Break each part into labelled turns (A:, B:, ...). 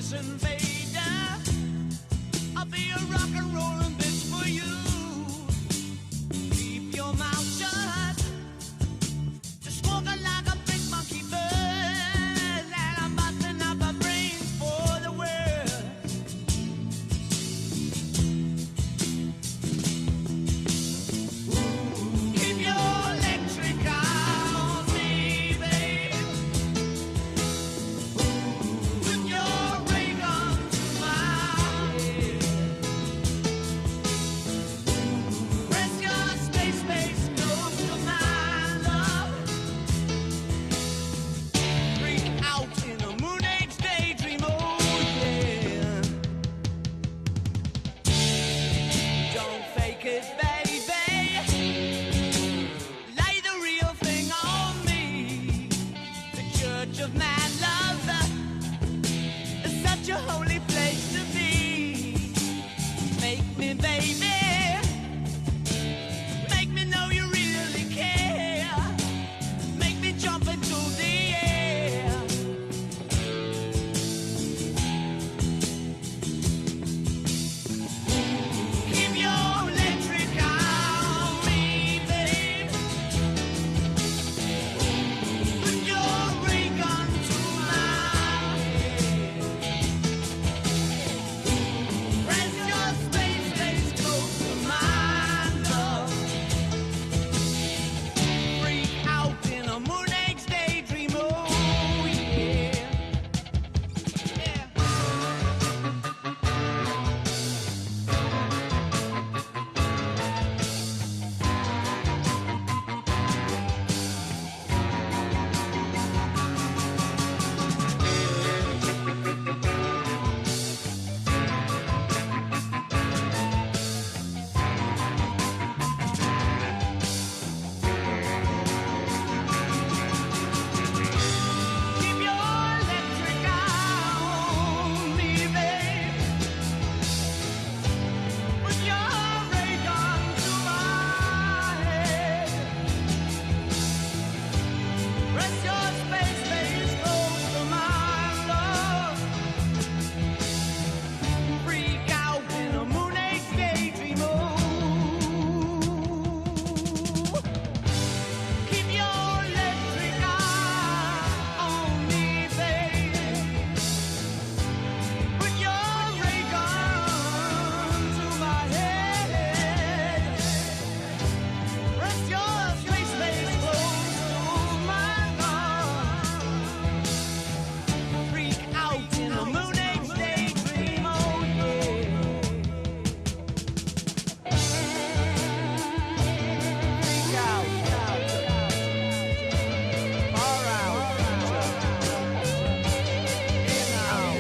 A: space invader. I'll be a rock and rollin' bitch for you. Keep your mouth shut. Just walking like a big monkey bird. And I'm busting up a brain for the world. Keep your electric eye on me, babe. Put your ray gun to my head. Press your space close to my love. Freak out in a moon age daydream, oh yeah. Don't fake it, baby. Lay the real thing on me. The church of mad love is such a holy place to be. Make me, baby. Make me know you really care. Make me jump into the air. Keep your electric eye on me, babe. Put your ray gun to my head. Press your space close to my love. Freak out in a moon age daydream, oh yeah. Yeah. Keep your electric eye on me, babe. Put your ray gun to my head. Press your space close to my love. Freak out in a moon age daydream, oh. Keep your electric eye on me, babe. Put your ray gun to my head. Press your space close to my love. Freak out in a moon age daydream, oh yeah. Freak out, far out, in out.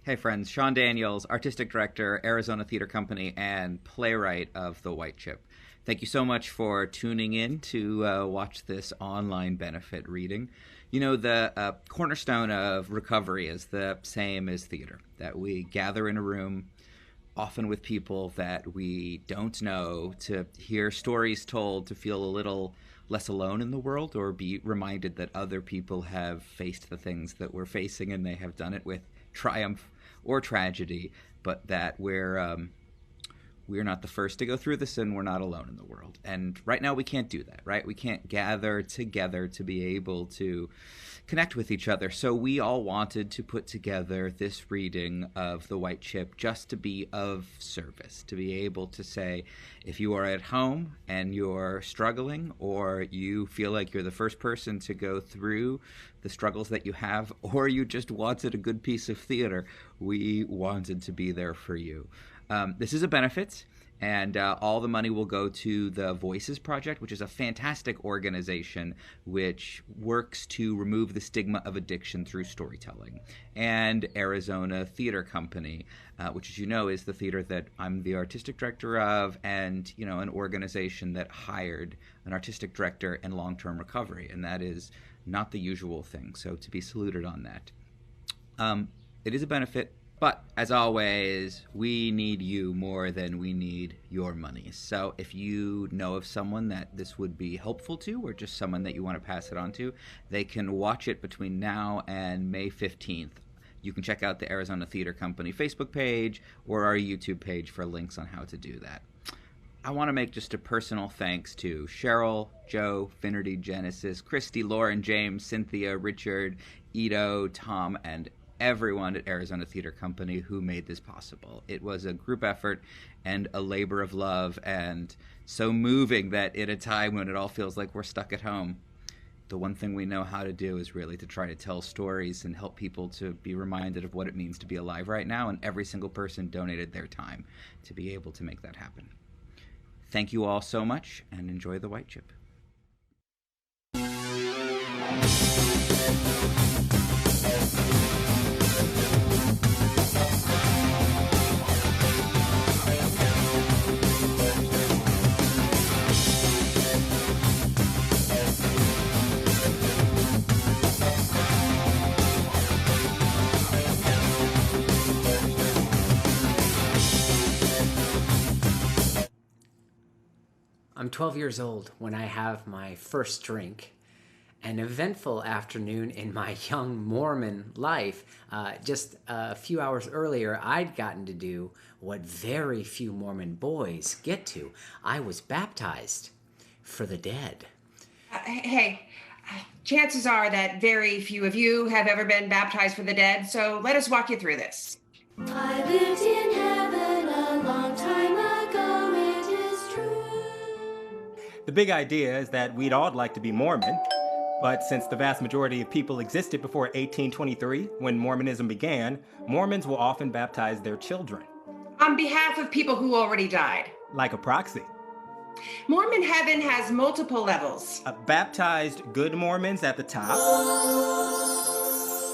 B: Hey friends, Sean Daniels, Artistic Director, Arizona Theater Company, and playwright of The White Chip. Thank you so much for tuning in to watch this online benefit reading. You know, the cornerstone of recovery is the same as theater, that we gather in a room, often with people that we don't know, to hear stories told, to feel a little less alone in the world, or be reminded that other people have faced the things that we're facing, and they have done it with triumph or tragedy, but that we're not the first to go through this, and we're not alone in the world. And right now we can't do that, right? We can't gather together to be able to connect with each other. So we all wanted to put together this reading of The White Chip just to be of service, to be able to say, if you are at home and you're struggling, or you feel like you're the first person to go through the struggles that you have, or you just wanted a good piece of theater, we wanted to be there for you. This is a benefit, and all the money will go to the Voices Project, which is a fantastic organization which works to remove the stigma of addiction through storytelling, and Arizona Theater Company, which, as you know, is the theater that I'm the artistic director of, and, you know, an organization that hired an artistic director in long-term recovery, and that is not the usual thing, so to be saluted on that. It is a benefit. But, as always, we need you more than we need your money. So if you know of someone that this would be helpful to, or just someone that you want to pass it on to, they can watch it between now and May 15th. You can check out the Arizona Theater Company Facebook page or our YouTube page for links on how to do that. I want to make just a personal thanks to Sheryl, Joe, Finnerty, Genesis, Christy, Lauren, James, Cynthia, Richard, Ito, Tom, and everyone at Arizona Theater Company who made this possible. It was a group effort and a labor of love, and so moving that at a time when it all feels like we're stuck at home, the one thing we know how to do is really to try to tell stories and help people to be reminded of what it means to be alive right now, and every single person donated their time to be able to make that happen. Thank you all so much, and enjoy The White Chip.
C: I'm 12 years old when I have my first drink. An eventful afternoon in my young Mormon life. Just a few hours earlier, I'd gotten to do what very few Mormon boys get to. I was baptized for the dead.
D: Hey, chances are that very few of you have ever been baptized for the dead, so let us walk you through this.
E: I lived in heaven a long time ago, it is true.
F: The big idea is that we'd all like to be Mormon, but since the vast majority of people existed before 1823, when Mormonism began, Mormons will often baptize their children.
D: On behalf of people who already died.
F: Like a proxy.
D: Mormon heaven has multiple levels.
F: Baptized good Mormons at the top,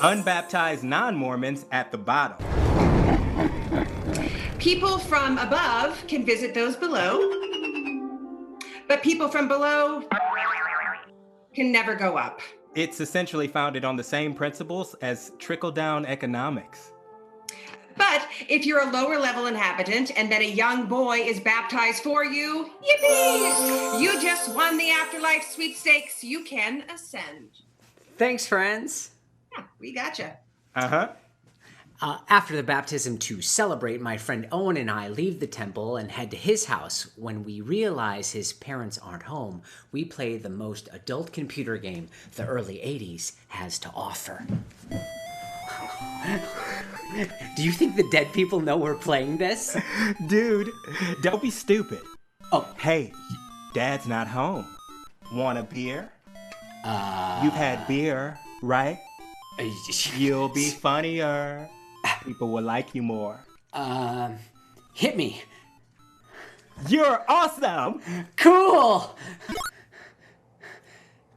F: unbaptized non-Mormons at the bottom.
D: People from above can visit those below, but people from below can never go up.
F: It's essentially founded on the same principles as trickle-down economics.
D: But if you're a lower level inhabitant and then a young boy is baptized for you, yippee! You just won the afterlife sweepstakes. You can ascend.
C: Thanks, friends.
D: Yeah, we gotcha.
F: Uh-huh.
C: After the baptism, to celebrate, my friend Owen and I leave the temple and head to his house. When we realize his parents aren't home, we play the most adult computer game the early 80s has to offer. Do you think the dead people know we're playing this?
F: Dude, don't be stupid.
C: Oh.
F: Hey, Dad's not home. Want a beer? You've had beer, right? You'll be funnier. People will like you more.
C: Hit me.
F: You're awesome!
C: Cool!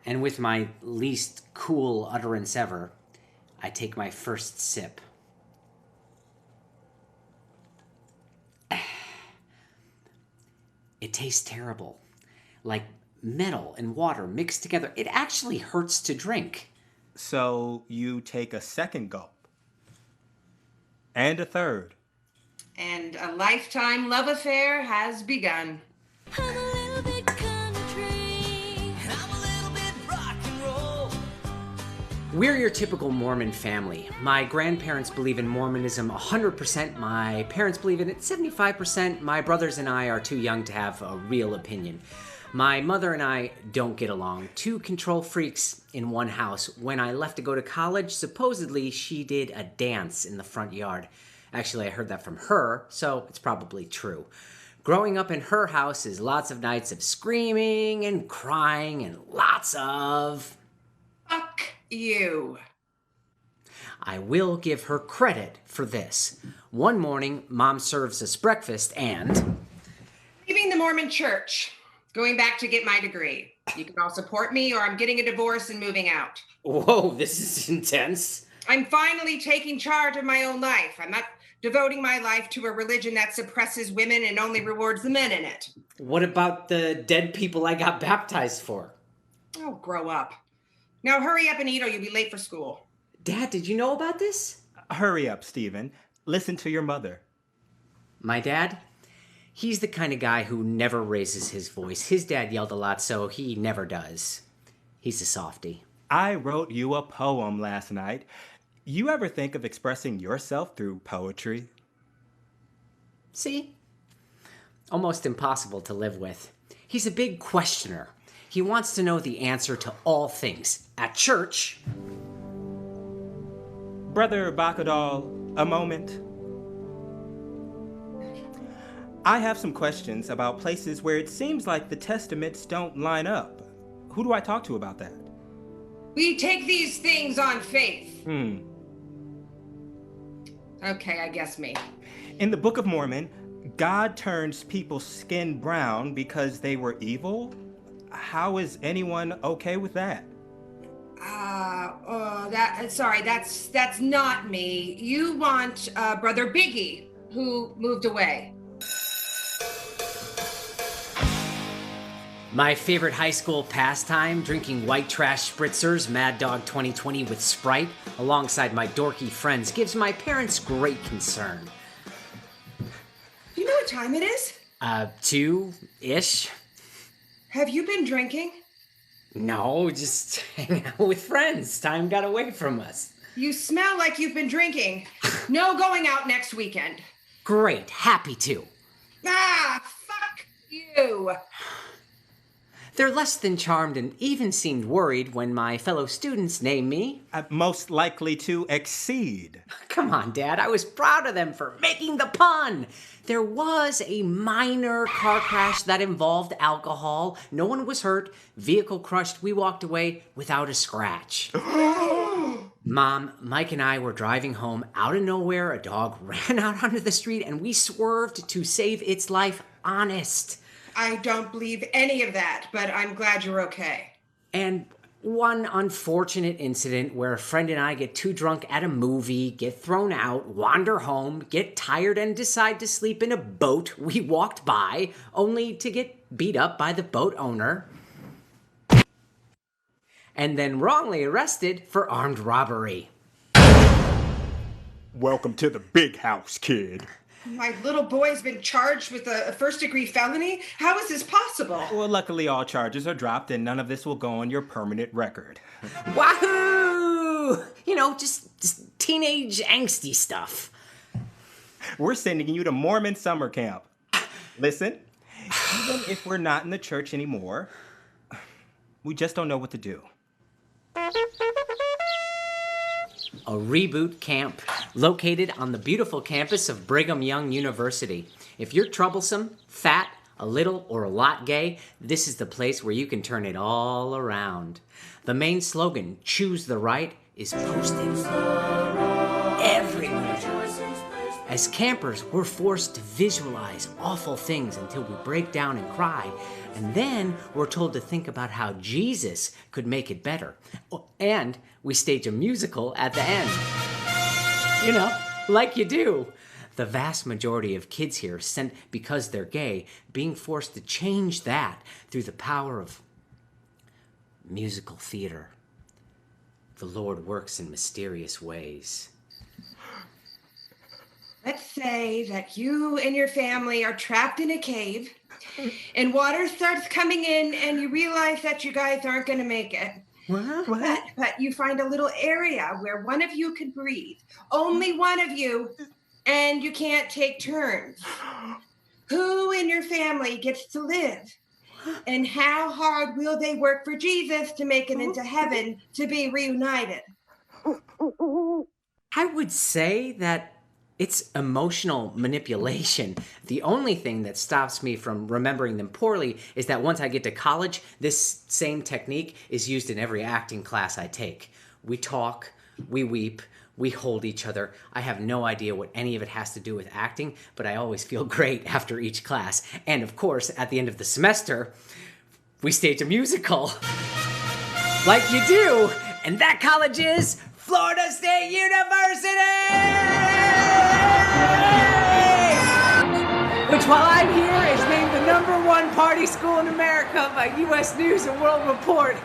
C: And with my least cool utterance ever, I take my first sip. It tastes terrible. Like metal and water mixed together. It actually hurts to drink.
F: So you take a second gulp. And a third.
D: And a lifetime love affair has begun.
E: I'm a little bit country. I'm
C: We're your typical Mormon family. My grandparents believe in Mormonism 100%. My parents believe in it 75%. My brothers and I are too young to have a real opinion. My mother and I don't get along. Two control freaks in one house. When I left to go to college, supposedly she did a dance in the front yard. Actually, I heard that from her, so it's probably true. Growing up in her house is lots of nights of screaming and crying and lots of...
D: Fuck you.
C: I will give her credit for this. One morning, Mom serves us breakfast and...
D: Leaving the Mormon church. Going back to get my degree. You can all support me or I'm getting a divorce and moving out.
C: Whoa, this is intense.
D: I'm finally taking charge of my own life. I'm not devoting my life to a religion that suppresses women and only rewards the men in it.
C: What about the dead people I got baptized for?
D: Oh, grow up. Now hurry up and eat or you'll be late for school.
C: Dad, did you know about this?
F: Hurry up, Stephen. Listen to your mother.
C: My dad? He's the kind of guy who never raises his voice. His dad yelled a lot, so he never does. He's a softie.
F: I wrote you a poem last night. You ever think of expressing yourself through poetry?
C: See? Almost impossible to live with. He's a big questioner. He wants to know the answer to all things. At church...
F: Brother Bakadal, a moment. I have some questions about places where it seems like the testaments don't line up. Who do I talk to about that?
D: We take these things on faith.
F: Hmm.
D: Okay, I guess me.
F: In the Book of Mormon, God turns people's skin brown because they were evil? How is anyone okay with that?
D: That's not me. You want Brother Biggie, who moved away.
C: My favorite high school pastime, drinking white trash spritzers, Mad Dog 2020 with Sprite, alongside my dorky friends, gives my parents great concern.
D: Do you know what time it is?
C: 2-ish.
D: Have you been drinking?
C: No, just hanging out with friends. Time got away from us.
D: You smell like you've been drinking. No going out next weekend.
C: Great, happy to.
D: Fuck you.
C: They're less than charmed and even seemed worried when my fellow students named me.
F: Most likely to exceed.
C: Come on, Dad, I was proud of them for making the pun. There was a minor car crash that involved alcohol. No one was hurt. Vehicle crushed. We walked away without a scratch. Mom, Mike and I were driving home. Out of nowhere, a dog ran out onto the street and we swerved to save its life. Honest.
D: I don't believe any of that, but I'm glad you're okay.
C: And one unfortunate incident where a friend and I get too drunk at a movie, get thrown out, wander home, get tired, and decide to sleep in a boat we walked by, only to get beat up by the boat owner. And then wrongly arrested for armed robbery.
F: Welcome to the big house, kid.
D: My little boy's been charged with a first-degree felony? How is this possible?
F: Well, luckily all charges are dropped and none of this will go on your permanent record.
C: Wahoo! You know, just teenage angsty stuff.
F: We're sending you to Mormon summer camp. Listen, even if we're not in the church anymore, we just don't know what to do.
C: A reboot camp located on the beautiful campus of Brigham Young University. If you're troublesome, fat, a little, or a lot gay, this is the place where you can turn it all around. The main slogan, Choose the Right, is posted everywhere. As campers, we're forced to visualize awful things until we break down and cry. And then we're told to think about how Jesus could make it better. And we stage a musical at the end. You know, like you do. The vast majority of kids here sent because they're gay, being forced to change that through the power of musical theater. The Lord works in mysterious ways.
D: Let's say that you and your family are trapped in a cave and water starts coming in and you realize that you guys aren't going to make it.
C: What?
D: But you find a little area where one of you can breathe. Only one of you. And you can't take turns. Who in your family gets to live? And how hard will they work for Jesus to make it into heaven to be reunited?
C: I would say that it's emotional manipulation. The only thing that stops me from remembering them poorly is that once I get to college, this same technique is used in every acting class I take. We talk, we weep, we hold each other. I have no idea what any of it has to do with acting, but I always feel great after each class. And of course, at the end of the semester, we stage a musical. Like you do. And that college is Florida State University! Which, while I'm here, is named the #1 party school in America by U.S. News and World Report.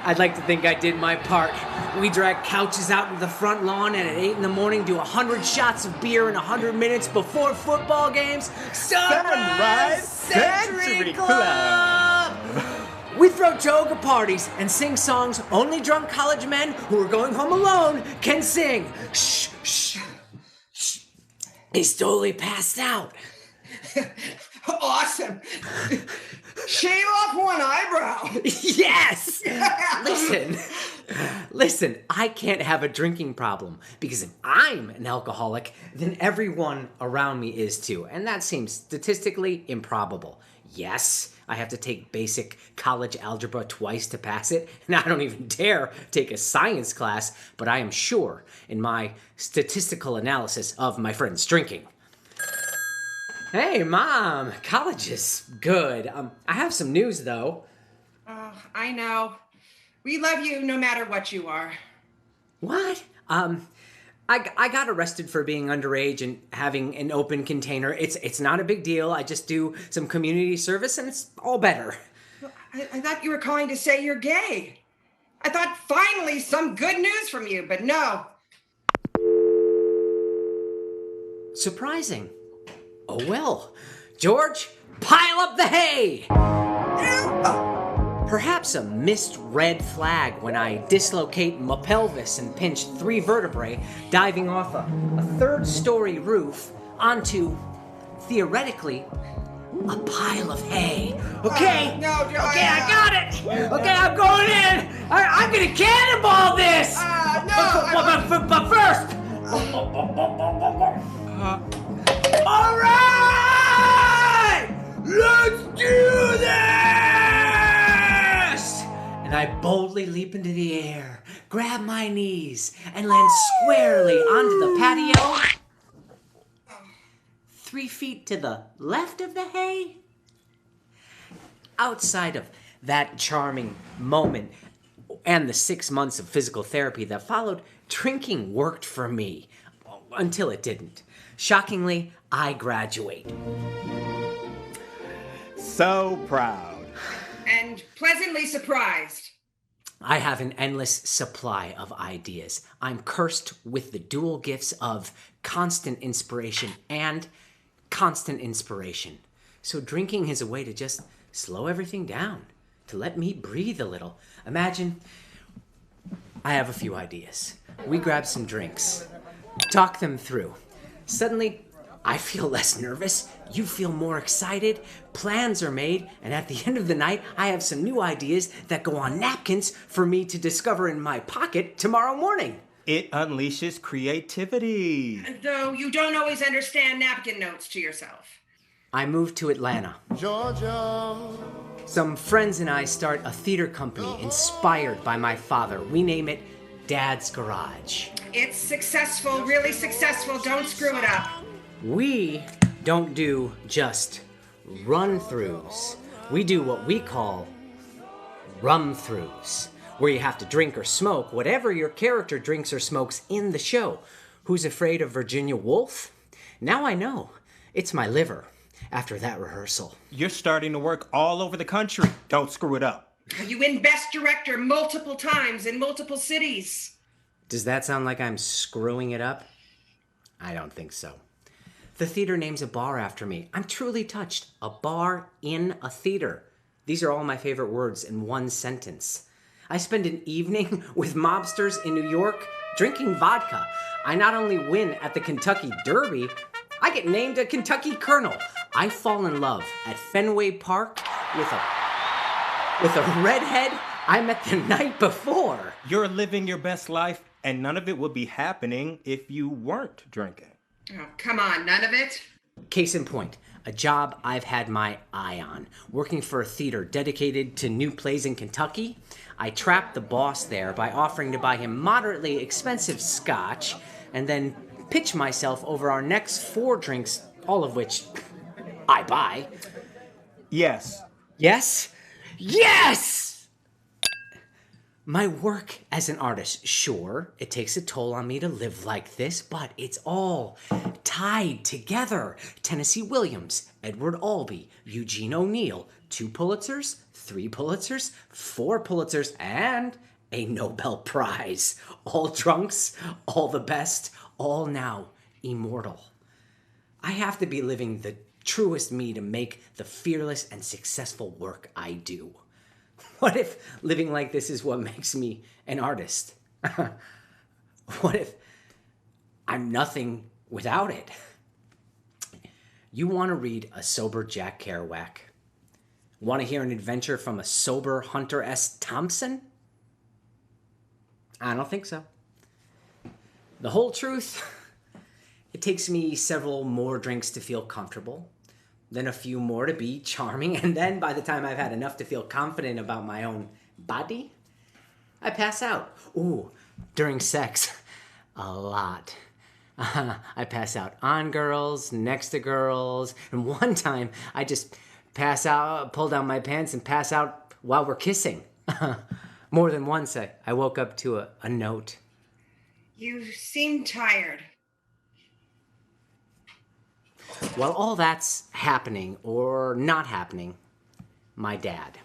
C: I'd like to think I did my part. We drag couches out into the front lawn and at 8 in the morning do 100 shots of beer in 100 minutes before football games. Sunrise Century Club! We throw toga parties and sing songs only drunk college men who are going home alone can sing. Shh, shh, shh. He's totally passed out.
D: Awesome. Shave off one eyebrow.
C: Yes! Listen, I can't have a drinking problem because if I'm an alcoholic, then everyone around me is too. And that seems statistically improbable. Yes, I have to take basic college algebra twice to pass it, and I don't even dare take a science class, but I am sure in my statistical analysis of my friend's drinking. Hey, Mom, college is good. I have some news, though.
D: Oh, I know. We love you no matter what you are.
C: What? I got arrested for being underage and having an open container. It's not a big deal. I just do some community service, and it's all better.
D: I thought you were calling to say you're gay. I thought finally some good news from you, but no.
C: Surprising. Oh well. George, pile up the hay! Perhaps a missed red flag when I dislocate my pelvis and pinch 3 vertebrae diving off a 3rd-story roof onto, theoretically, a pile of hay. Okay, okay, I got it! Okay, I'm going in! I'm gonna cannonball this! But first! All right! Let's do this! And I boldly leap into the air, grab my knees, and land squarely onto the patio. 3 feet to the left of the hay. Outside of that charming moment and the 6 months of physical therapy that followed, drinking worked for me. Until it didn't. Shockingly, I graduate.
F: So proud.
D: And pleasantly surprised.
C: I have an endless supply of ideas. I'm cursed with the dual gifts of constant inspiration and constant inspiration. So drinking is a way to just slow everything down, to let me breathe a little. Imagine I have a few ideas. We grab some drinks, talk them through. Suddenly, I feel less nervous, you feel more excited, plans are made, and at the end of the night, I have some new ideas that go on napkins for me to discover in my pocket tomorrow morning.
F: It unleashes creativity.
D: Though you don't always understand napkin notes to yourself.
C: I moved to Atlanta.
G: Georgia.
C: Some friends and I start a theater company inspired by my father. We name it Dad's Garage.
D: It's successful, really successful. Don't screw it up.
C: We don't do just run-throughs. We do what we call rum-throughs, where you have to drink or smoke whatever your character drinks or smokes in the show. Who's afraid of Virginia Woolf? Now I know. It's my liver after that rehearsal.
F: You're starting to work all over the country. Don't screw it up.
D: You win Best Director multiple times in multiple cities.
C: Does that sound like I'm screwing it up? I don't think so. The theater names a bar after me. I'm truly touched. A bar in a theater. These are all my favorite words in one sentence. I spend an evening with mobsters in New York drinking vodka. I not only win at the Kentucky Derby, I get named a Kentucky Colonel. I fall in love at Fenway Park with a redhead I met the night before.
F: You're living your best life, and none of it would be happening if you weren't drinking.
D: Oh, come on, none of it?
C: Case in point, a job I've had my eye on. Working for a theater dedicated to new plays in Kentucky, I trapped the boss there by offering to buy him moderately expensive scotch and then pitch myself over our next 4 drinks, all of which I buy.
F: Yes.
C: Yes? Yes! My work as an artist, sure, it takes a toll on me to live like this, but it's all tied together. Tennessee Williams, Edward Albee, Eugene O'Neill, 2 Pulitzers, 3 Pulitzers, 4 Pulitzers, and a Nobel Prize. All drunks, all the best, all now immortal. I have to be living the truest me to make the fearless and successful work I do. What if living like this is what makes me an artist? What if I'm nothing without it? You want to read a sober Jack Kerouac? Want to hear an adventure from a sober Hunter S. Thompson? I don't think so. The whole truth? It takes me several more drinks to feel comfortable, then a few more to be charming, and then by the time I've had enough to feel confident about my own body, I pass out. Ooh, during sex, a lot. I pass out on girls, next to girls, and one time I just pass out, pull down my pants and pass out while we're kissing. More than once I woke up to a note.
D: You seem tired.
C: While all that's happening or not happening, my dad.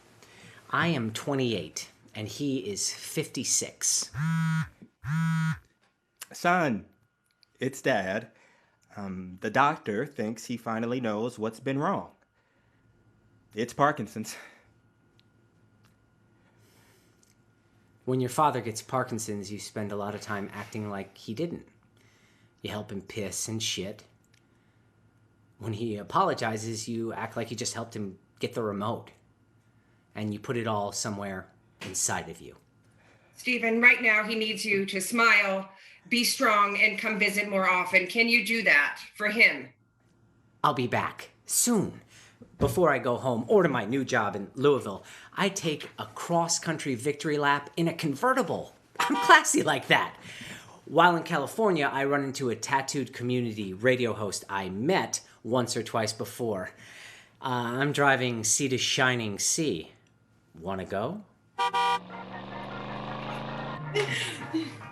C: I am 28 and he is 56.
F: Son, it's Dad. The doctor thinks he finally knows what's been wrong. It's Parkinson's.
C: When your father gets Parkinson's, you spend a lot of time acting like he didn't. You help him piss and shit. When he apologizes, you act like you just helped him get the remote. And you put it all somewhere inside of you.
D: Stephen, right now he needs you to smile, be strong, and come visit more often. Can you do that for him?
C: I'll be back soon. Before I go home or to my new job in Louisville, I take a cross-country victory lap in a convertible. I'm classy like that. While in California, I run into a tattooed community radio host I met once or twice before. I'm driving sea to shining sea. Wanna go?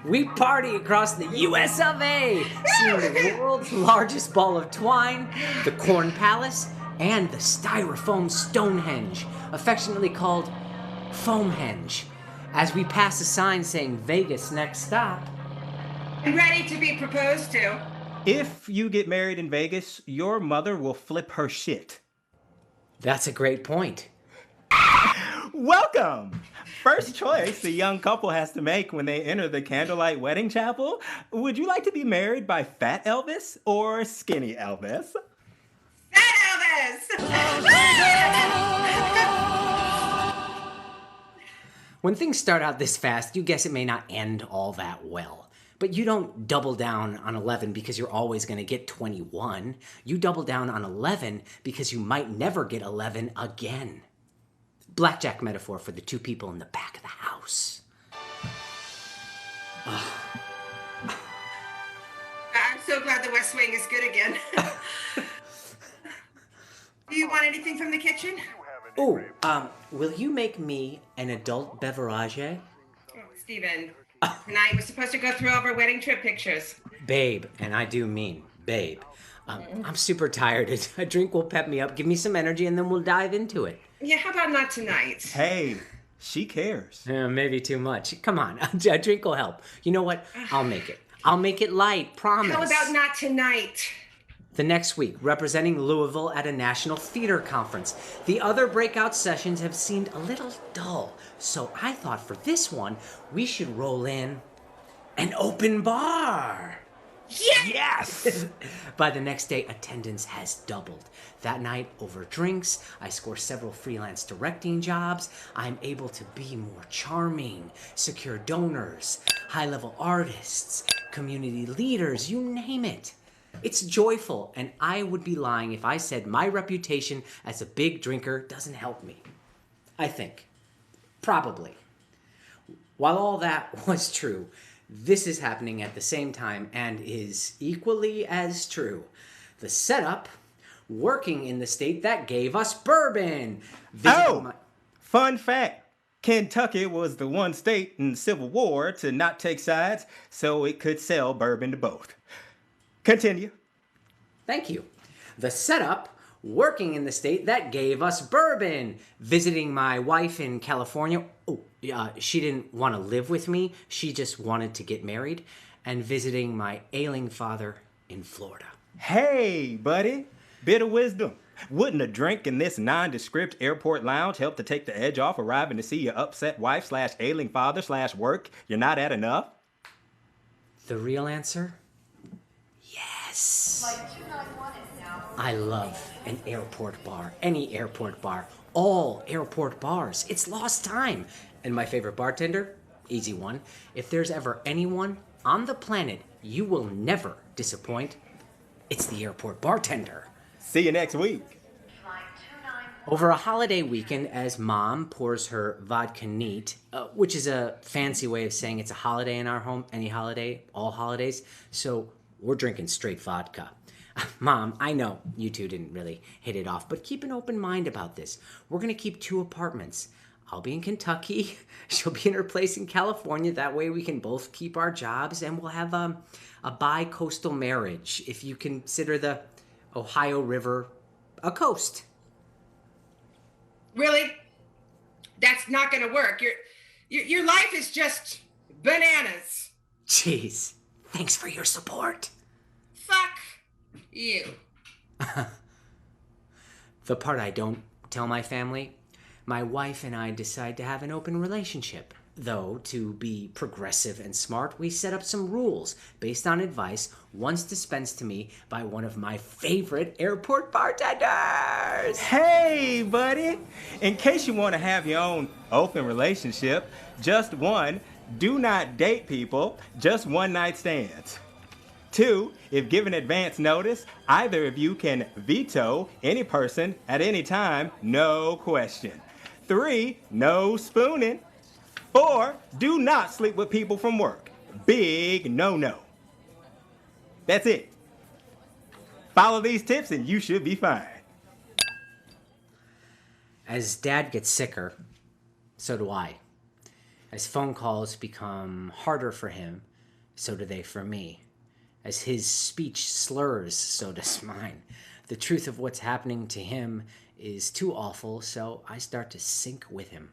C: We party across the US of A, seeing the world's largest ball of twine, the Corn Palace, and the styrofoam Stonehenge, affectionately called Foamhenge, as we pass a sign saying Vegas next stop.
D: I'm ready to be proposed to.
F: If you get married in Vegas, your mother will flip her shit.
C: That's a great point.
F: Welcome! First choice the young couple has to make when they enter the candlelight wedding chapel. Would you like to be married by Fat Elvis or Skinny Elvis?
D: Fat Elvis!
C: When things start out this fast, you guess it may not end all that well. But you don't double down on 11 because you're always going to get 21. You double down on 11 because you might never get 11 again. Blackjack metaphor for the 2 people in the back of the house.
D: I'm so glad the West Wing is good again. Do you want anything from the kitchen?
C: Ooh, will you make me an adult beverage?
D: Oh, Stephen, tonight we're supposed to go through all of our wedding trip pictures.
C: Babe, and I do mean babe. I'm super tired. A drink will pep me up, give me some energy, and then we'll dive into it.
D: Yeah, how about not tonight?
F: Hey, she cares.
C: Maybe too much. Come on, a drink will help. You know what? I'll make it. I'll make it light, promise.
D: How about not tonight?
C: The next week, representing Louisville at a national theater conference. The other breakout sessions have seemed a little dull, so I thought for this one, we should roll in an open bar.
F: Yes!
C: By the next day, attendance has doubled. That night, over drinks, I score several freelance directing jobs. I'm able to be more charming, secure donors, high-level artists, community leaders, you name it. It's joyful, and I would be lying if I said my reputation as a big drinker doesn't help me. I think. Probably. While all that was true, this is happening at the same time and is equally as true. The setup, working in the state that gave us bourbon.
F: Fun fact. Kentucky was the one state in the Civil War to not take sides, so it could sell bourbon to both. Continue.
C: Thank you. The setup, working in the state that gave us bourbon. Visiting my wife in California. She didn't want to live with me. She just wanted to get married. And visiting my ailing father in Florida.
F: Hey, buddy. Bit of wisdom. Wouldn't a drink in this nondescript airport lounge help to take the edge off arriving to see your upset wife / ailing father / work you're not at enough?
C: The real answer? Yes. I love an airport bar. Any airport bar. All airport bars. It's lost time. And my favorite bartender? Easy one. If there's ever anyone on the planet you will never disappoint, it's the airport bartender.
F: See you next week.
C: Over a holiday weekend, as Mom pours her vodka neat, which is a fancy way of saying it's a holiday in our home, any holiday, all holidays, so we're drinking straight vodka. Mom, I know you two didn't really hit it off, but keep an open mind about this. We're going to keep 2 apartments. I'll be in Kentucky. She'll be in her place in California. That way we can both keep our jobs, and we'll have a bi-coastal marriage, if you consider the Ohio River a coast.
D: Really? That's not going to work. Your life is just bananas.
C: Jeez, thanks for your support.
D: Fuck you.
C: The part I don't tell my family, my wife and I decide to have an open relationship. Though, to be progressive and smart, we set up some rules based on advice once dispensed to me by one of my favorite airport bartenders.
F: Hey, buddy. In case you want to have your own open relationship, just 1, do not date people, just one-night stands. 2, if given advance notice, either of you can veto any person at any time, no question. 3, no spooning. 4, do not sleep with people from work. Big no-no. That's it. Follow these tips and you should be fine.
C: As Dad gets sicker, so do I. As phone calls become harder for him, so do they for me. As his speech slurs, so does mine. The truth of what's happening to him is too awful, so I start to sink with him.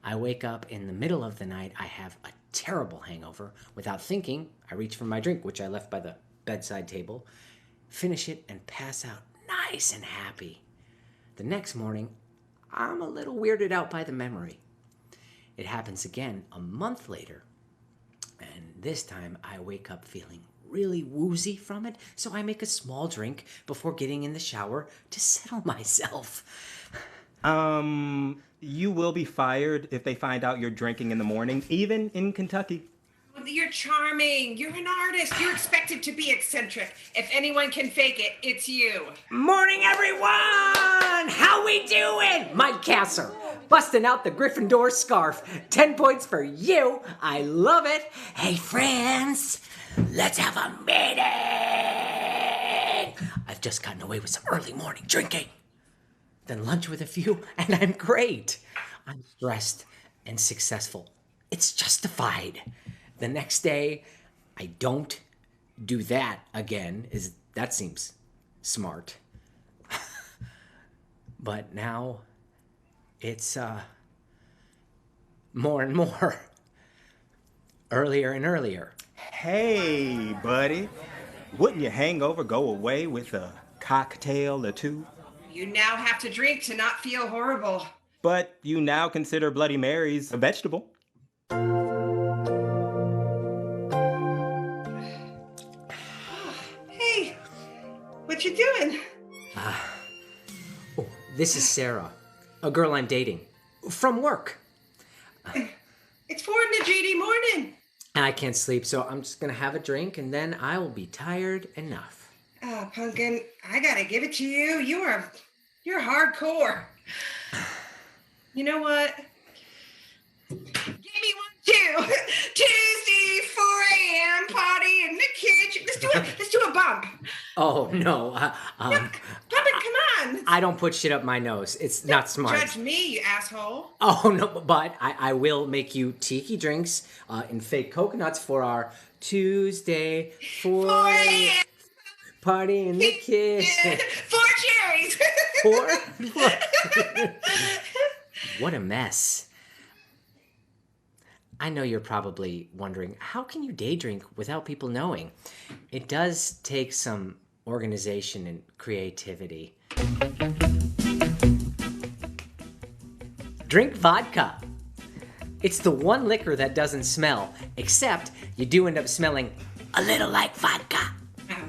C: I wake up in the middle of the night. I have a terrible hangover. Without thinking, I reach for my drink, which I left by the bedside table, finish it, and pass out nice and happy. The next morning, I'm a little weirded out by the memory. It happens again a month later, and this time I wake up feeling really woozy from it, so I make a small drink before getting in the shower to settle myself.
F: You will be fired if they find out you're drinking in the morning, even in Kentucky.
D: You're charming. You're an artist. You're expected to be eccentric. If anyone can fake it, it's you.
C: Morning, everyone! How we doing? Mike Kasser, busting out the Gryffindor scarf. 10 points for you. I love it. Hey, friends, let's have a meeting. I've just gotten away with some early morning drinking. Then lunch with a few, and I'm great. I'm stressed and successful. It's justified. The next day, I don't do that again. That seems smart. But now, it's more and more. Earlier and earlier.
F: Hey, buddy. Wouldn't your hangover go away with a cocktail or two?
D: You now have to drink to not feel horrible.
F: But you now consider Bloody Marys a vegetable.
D: Hey, what you doing?
C: This is Sarah, a girl I'm dating. From work.
D: It's 4 in the GD morning.
C: And I can't sleep, so I'm just gonna have a drink and then I will be tired enough.
D: Oh, Pumpkin, I gotta give it to you. You're hardcore. You know what? Give me one too. Tuesday, 4 a.m. party in the kitchen. Let's do a bump.
C: Oh, no.
D: Pumpkin, come on.
C: I don't put shit up my nose. It's not smart.
D: Judge me, you asshole.
C: Oh, no, but I will make you tiki drinks and fake coconuts for our Tuesday 4
D: a.m.
C: party in the kitchen.
D: 4 cherries.
C: 4? What a mess. I know you're probably wondering, how can you day drink without people knowing? It does take some organization and creativity. Drink vodka. It's the one liquor that doesn't smell, except you do end up smelling a little like vodka.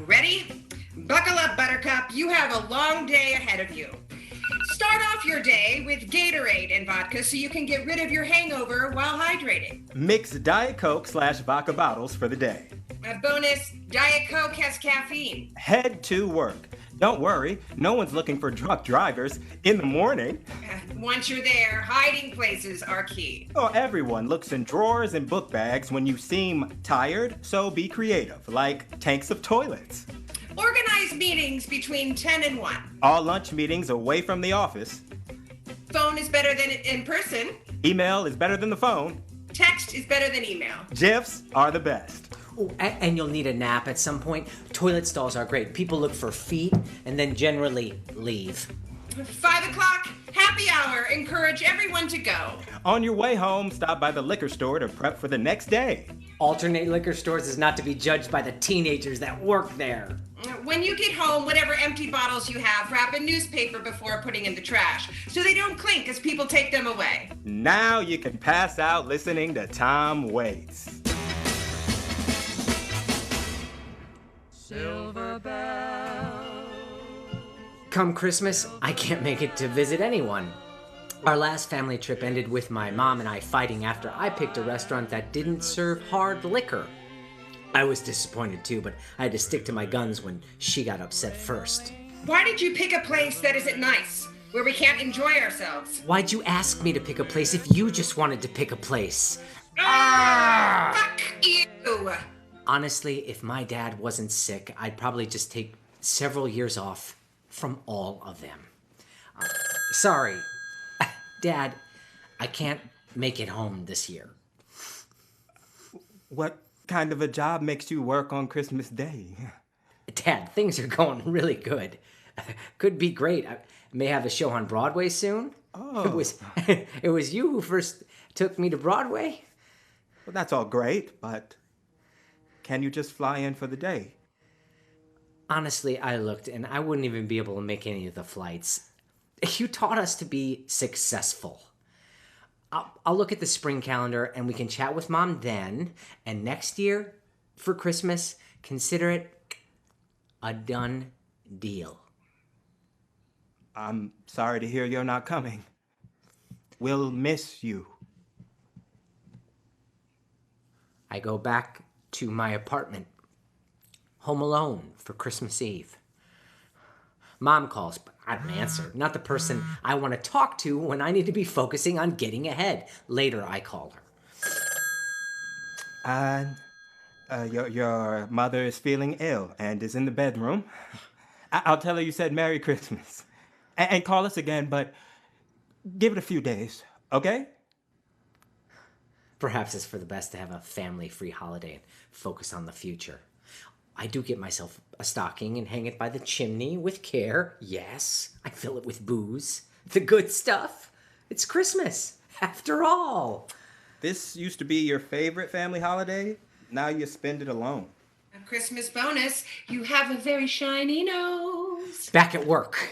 D: Ready? Buckle up, Buttercup. You have a long day ahead of you. Start off your day with Gatorade and vodka so you can get rid of your hangover while hydrating.
F: Mix Diet Coke / vodka bottles for the day.
D: A bonus, Diet Coke has caffeine.
F: Head to work. Don't worry, no one's looking for drunk drivers in the morning.
D: Once you're there, hiding places are key.
F: Oh, everyone looks in drawers and book bags when you seem tired, so be creative, like tanks of toilets.
D: Organize meetings between 10 and 1.
F: All lunch meetings away from the office.
D: Phone is better than in person.
F: Email is better than the phone.
D: Text is better than email.
F: GIFs are the best.
C: Ooh, and you'll need a nap at some point. Toilet stalls are great. People look for feet and then generally leave.
D: 5 o'clock, happy hour. Encourage everyone to go.
F: On your way home, stop by the liquor store to prep for the next day.
C: Alternate liquor stores is not to be judged by the teenagers that work there.
D: When you get home, whatever empty bottles you have, wrap a newspaper before putting in the trash so they don't clink as people take them away.
F: Now you can pass out listening to Tom Waits.
A: Silver bell.
C: Come Christmas, I can't make it to visit anyone. Our last family trip ended with my mom and I fighting after I picked a restaurant that didn't serve hard liquor. I was disappointed too, but I had to stick to my guns when she got upset first.
D: Why did you pick a place that isn't nice, where we can't enjoy ourselves?
C: Why'd you ask me to pick a place if you just wanted to pick a place?
D: Fuck you!
C: Honestly, if my dad wasn't sick, I'd probably just take several years off from all of them. Sorry, Dad, I can't make it home this year.
F: What kind of a job makes you work on Christmas Day?
C: Dad, things are going really good. Could be great. I may have a show on Broadway soon.
F: Oh.
C: It was you who first took me to Broadway.
F: Well, that's all great, but can you just fly in for the day?
C: Honestly, I looked and I wouldn't even be able to make any of the flights. You taught us to be successful. I'll look at the spring calendar and we can chat with Mom then. And next year, for Christmas, consider it a done deal.
F: I'm sorry to hear you're not coming. We'll miss you.
C: I go back to my apartment, home alone for Christmas Eve. Mom calls, but I don't answer. Not the person I want to talk to when I need to be focusing on getting ahead. Later, I call her.
F: Your mother is feeling ill and is in the bedroom. I'll tell her you said Merry Christmas. And call us again, but give it a few days, okay?
C: Perhaps it's for the best to have a family-free holiday and focus on the future. I do get myself a stocking and hang it by the chimney with care. Yes, I fill it with booze. The good stuff. It's Christmas, after all.
F: This used to be your favorite family holiday. Now you spend it alone.
D: Christmas bonus, you have a very shiny nose.
C: Back at work.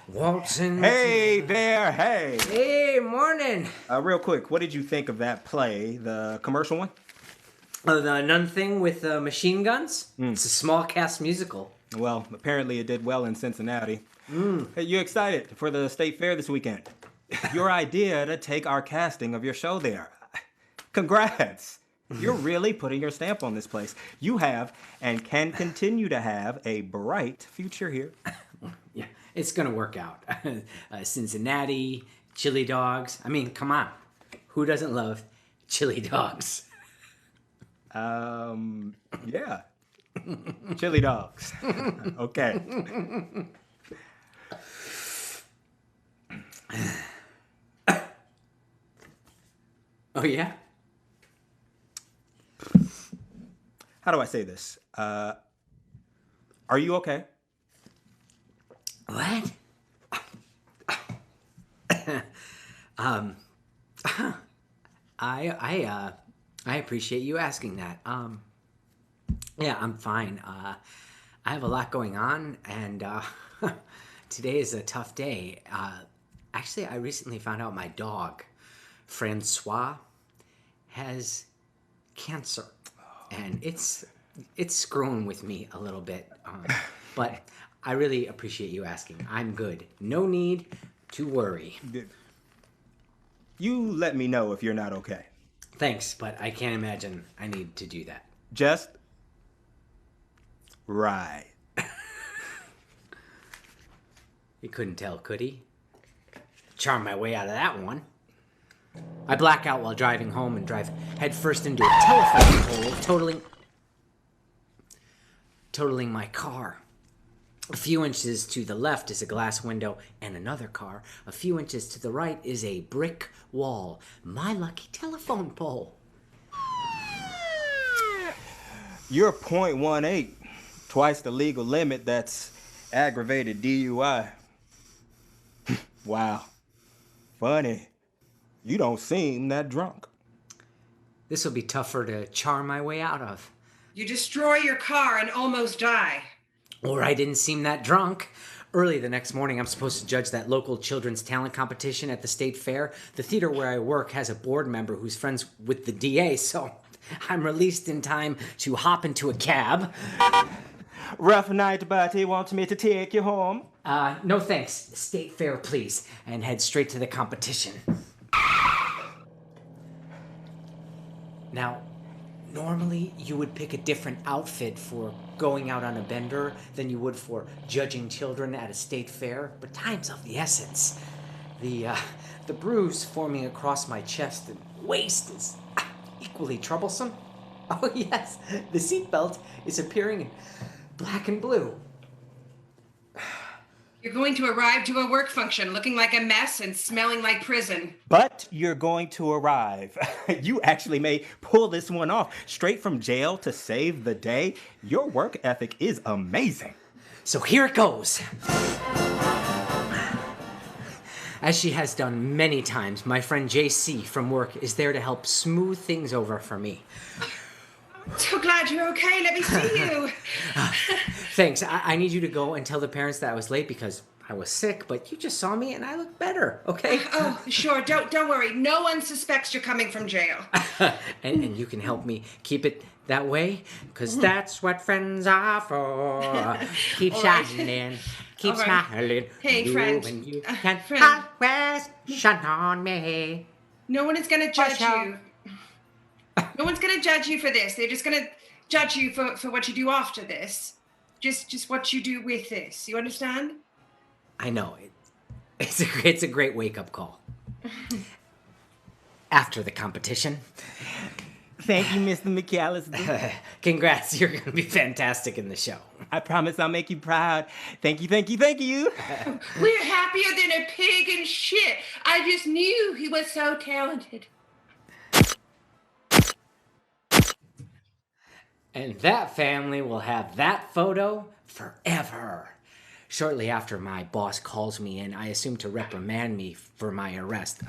C: Waltzing.
F: Hey there, hey.
C: Hey, morning.
F: Real quick, what did you think of that play, the commercial one?
C: The nun thing with machine guns? It's a small cast musical.
F: Well, apparently it did well in Cincinnati. Hey, you excited for the state fair this weekend? Your idea to take our casting of your show there. Congrats. You're really putting your stamp on this place. You have and can continue to have a bright future here.
C: Yeah, it's gonna work out. Cincinnati, chili dogs. I mean, come on. Who doesn't love chili dogs?
F: Yeah. Chili dogs. Okay.
C: Oh, yeah?
F: How do I say this? Are you okay?
C: What? I appreciate you asking that. Yeah, I'm fine. I have a lot going on, and today is a tough day. Actually, I recently found out my dog, Francois, has cancer, and it's screwing with me a little bit. But I really appreciate you asking. I'm good. No need to worry.
F: You let me know if you're not okay.
C: Thanks, but I can't imagine I need to do that.
F: Just right.
C: He couldn't tell, could he? Charm my way out of that one. I black out while driving home and drive headfirst into a telephone pole, totaling my car. A few inches to the left is a glass window and another car. A few inches to the right is a brick wall. My lucky telephone pole.
F: You're .18, twice the legal limit. That's aggravated DUI. Wow. Funny. You don't seem that drunk.
C: This will be tougher to charm my way out of.
D: You destroy your car and almost die.
C: Or I didn't seem that drunk. Early the next morning, I'm supposed to judge that local children's talent competition at the state fair. The theater where I work has a board member who's friends with the DA, so I'm released in time to hop into a cab.
F: Rough night, but he wants me to take you home.
C: No thanks. State fair, please. And head straight to the competition. Now, normally you would pick a different outfit for going out on a bender than you would for judging children at a state fair, but time's of the essence. The bruise forming across my chest and waist is equally troublesome. Oh yes, the seatbelt is appearing in black and blue.
D: You're going to arrive to a work function looking like a mess and smelling like prison.
F: But you're going to arrive. You actually may pull this one off straight from jail to save the day. Your work ethic is amazing.
C: So here it goes. As she has done many times, my friend JC from work is there to help smooth things over for me.
D: So glad you're okay. Let me see you.
C: Thanks. I need you to go and tell the parents that I was late because I was sick, but you just saw me and I look better, okay?
D: Oh, sure. Don't worry. No one suspects you're coming from jail.
C: and you can help me keep it that way, because that's what friends are for. Keep shining, keep smiling.
D: Hey,
C: you
D: friend.
C: And you can
D: friend.
C: always shine on me.
D: No one is going to judge you. No one's going to judge you for this. They're just going to judge you for what you do after this. Just what you do with this. You understand?
C: I know. It's a great wake-up call. After the competition.
F: Thank you, Mr. McAllister.
C: Congrats, you're going to be fantastic in the show.
F: I promise I'll make you proud. Thank you, thank you, thank you.
D: We're happier than a pig in shit. I just knew he was so talented.
C: And that family will have that photo forever. shortly after my boss calls me in, I assume to reprimand me for my arrest.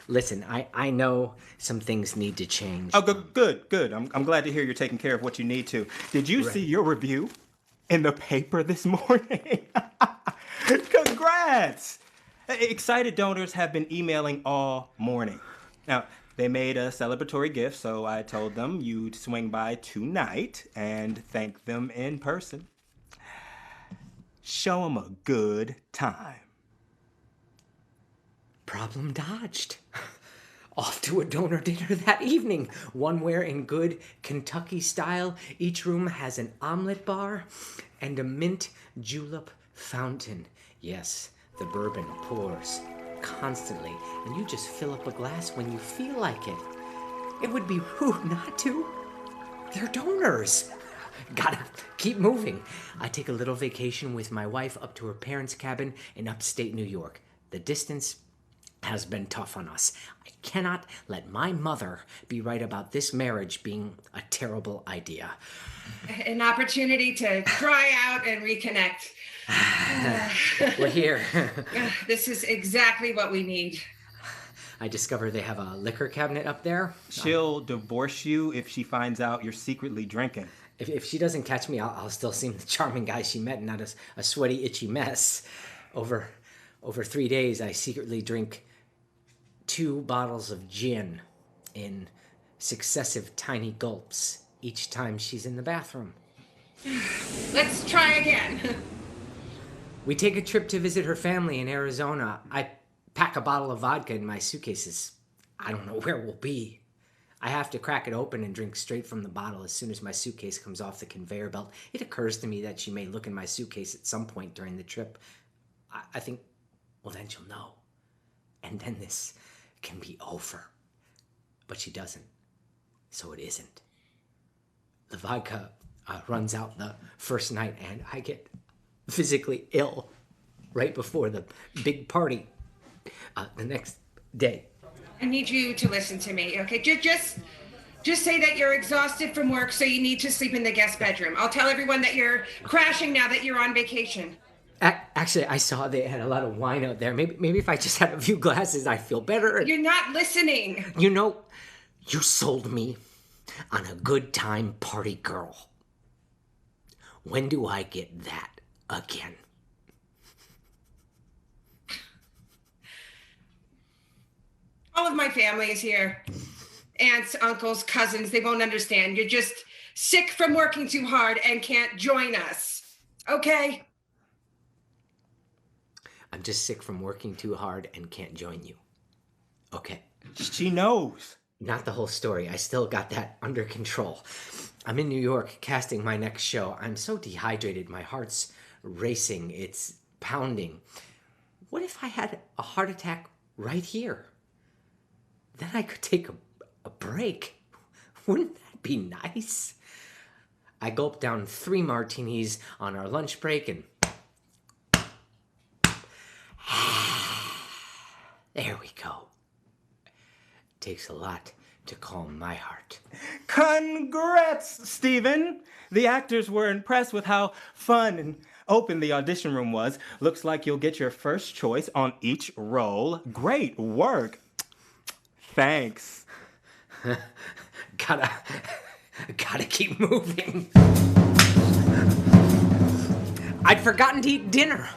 C: Listen, I know some things need to change.
F: Oh, good. I'm glad to hear you're taking care of what you need to. Did you see your review in the paper this morning? Congrats! Excited donors have been emailing all morning. Now, they made a celebratory gift, so I told them you'd swing by tonight and thank them in person. Show them a good time.
C: Problem dodged. Off to a donor dinner that evening. One where, in good Kentucky style, each room has an omelet bar and a mint julep fountain. Yes, the bourbon pours constantly, and you just fill up a glass when you feel like it. It would be rude not to. They're donors. Gotta keep moving. I take a little vacation with my wife up to her parents' cabin in upstate New York. The distance has been tough on us. I cannot let my mother be right about this marriage being a terrible idea.
D: An opportunity to dry out and reconnect.
C: We're here.
D: This is exactly what we need.
C: I discover they have a liquor cabinet up there.
F: She'll divorce you if she finds out you're secretly drinking.
C: If she doesn't catch me, I'll still seem the charming guy she met, not a sweaty, itchy mess. Over 3 days, I secretly drink 2 bottles of gin in successive tiny gulps each time she's in the bathroom.
D: Let's try again.
C: We take a trip to visit her family in Arizona. I pack a bottle of vodka in my suitcases. I don't know where we'll be. I have to crack it open and drink straight from the bottle as soon as my suitcase comes off the conveyor belt. It occurs to me that she may look in my suitcase at some point during the trip. I think, well, then she'll know. And then this can be over. But she doesn't. So it isn't. The vodka runs out the first night, and I get physically ill right before the big party the next day.
D: I need you to listen to me, okay? Just say that you're exhausted from work, so you need to sleep in the guest bedroom. I'll tell everyone that you're crashing now that you're on vacation.
C: Actually, I saw they had a lot of wine out there. Maybe if I just had a few glasses, I'd feel better.
D: You're not listening.
C: You know, you sold me on a good time party girl. When do I get that again?
D: All of my family is here. Aunts, uncles, cousins, they won't understand. You're just sick from working too hard and can't join us. Okay?
C: I'm just sick from working too hard and can't join you. Okay.
F: She knows.
C: Not the whole story. I still got that under control. I'm in New York casting my next show. I'm so dehydrated. My heart's racing. It's pounding. What if I had a heart attack right here? Then I could take a break. Wouldn't that be nice? I gulped down 3 martinis on our lunch break and... There we go. Takes a lot to calm my heart.
F: Congrats, Stephen! The actors were impressed with how fun and open the audition room was. Looks like you'll get your first choice on each role. Great work. Thanks.
C: Gotta keep moving. I'd forgotten to eat dinner.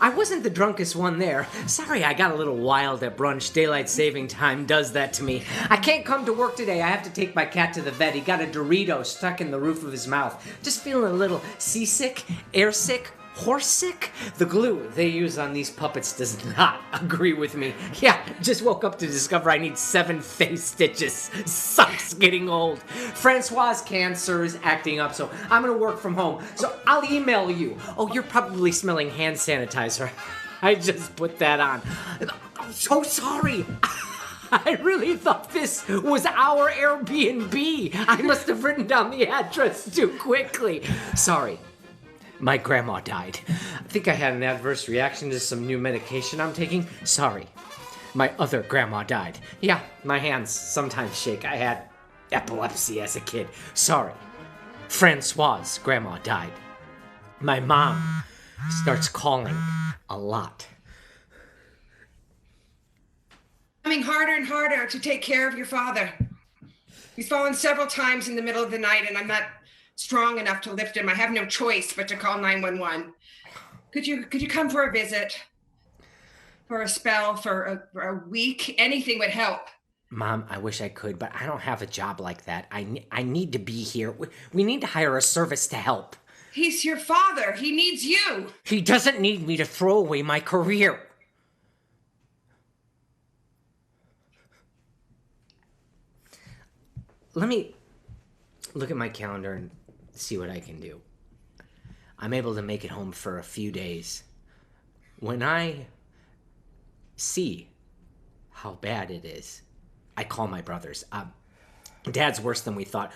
C: I wasn't the drunkest one there. Sorry, I got a little wild at brunch. Daylight saving time does that to me. I can't come to work today. I have to take my cat to the vet. He got a Dorito stuck in the roof of his mouth. Just feeling a little seasick, airsick, horse-sick. The glue they use on these puppets does not agree with me. Yeah, just woke up to discover I need 7 face stitches. Sucks getting old. Francois' cancer is acting up, so I'm gonna work from home. So I'll email you. Oh, you're probably smelling hand sanitizer. I just put that on. I'm so sorry. I really thought this was our Airbnb. I must have written down the address too quickly. Sorry. My grandma died. I think I had an adverse reaction to some new medication I'm taking. Sorry. My other grandma died. Yeah, my hands sometimes shake. I had epilepsy as a kid. Sorry. Francois' grandma died. My mom starts calling a lot.
D: Coming harder and harder to take care of your father. He's fallen several times in the middle of the night, and I'm not strong enough to lift him. I have no choice but to call 911. Could you come for a visit? For a spell, for a week? Anything would help.
C: Mom, I wish I could, but I don't have a job like that. I need to be here. We need to hire a service to help.
D: He's your father. He needs you.
C: He doesn't need me to throw away my career. Let me look at my calendar and see what I can do. I'm able to make it home for a few days. When I see how bad it is, I call my brothers. Dad's worse than we thought.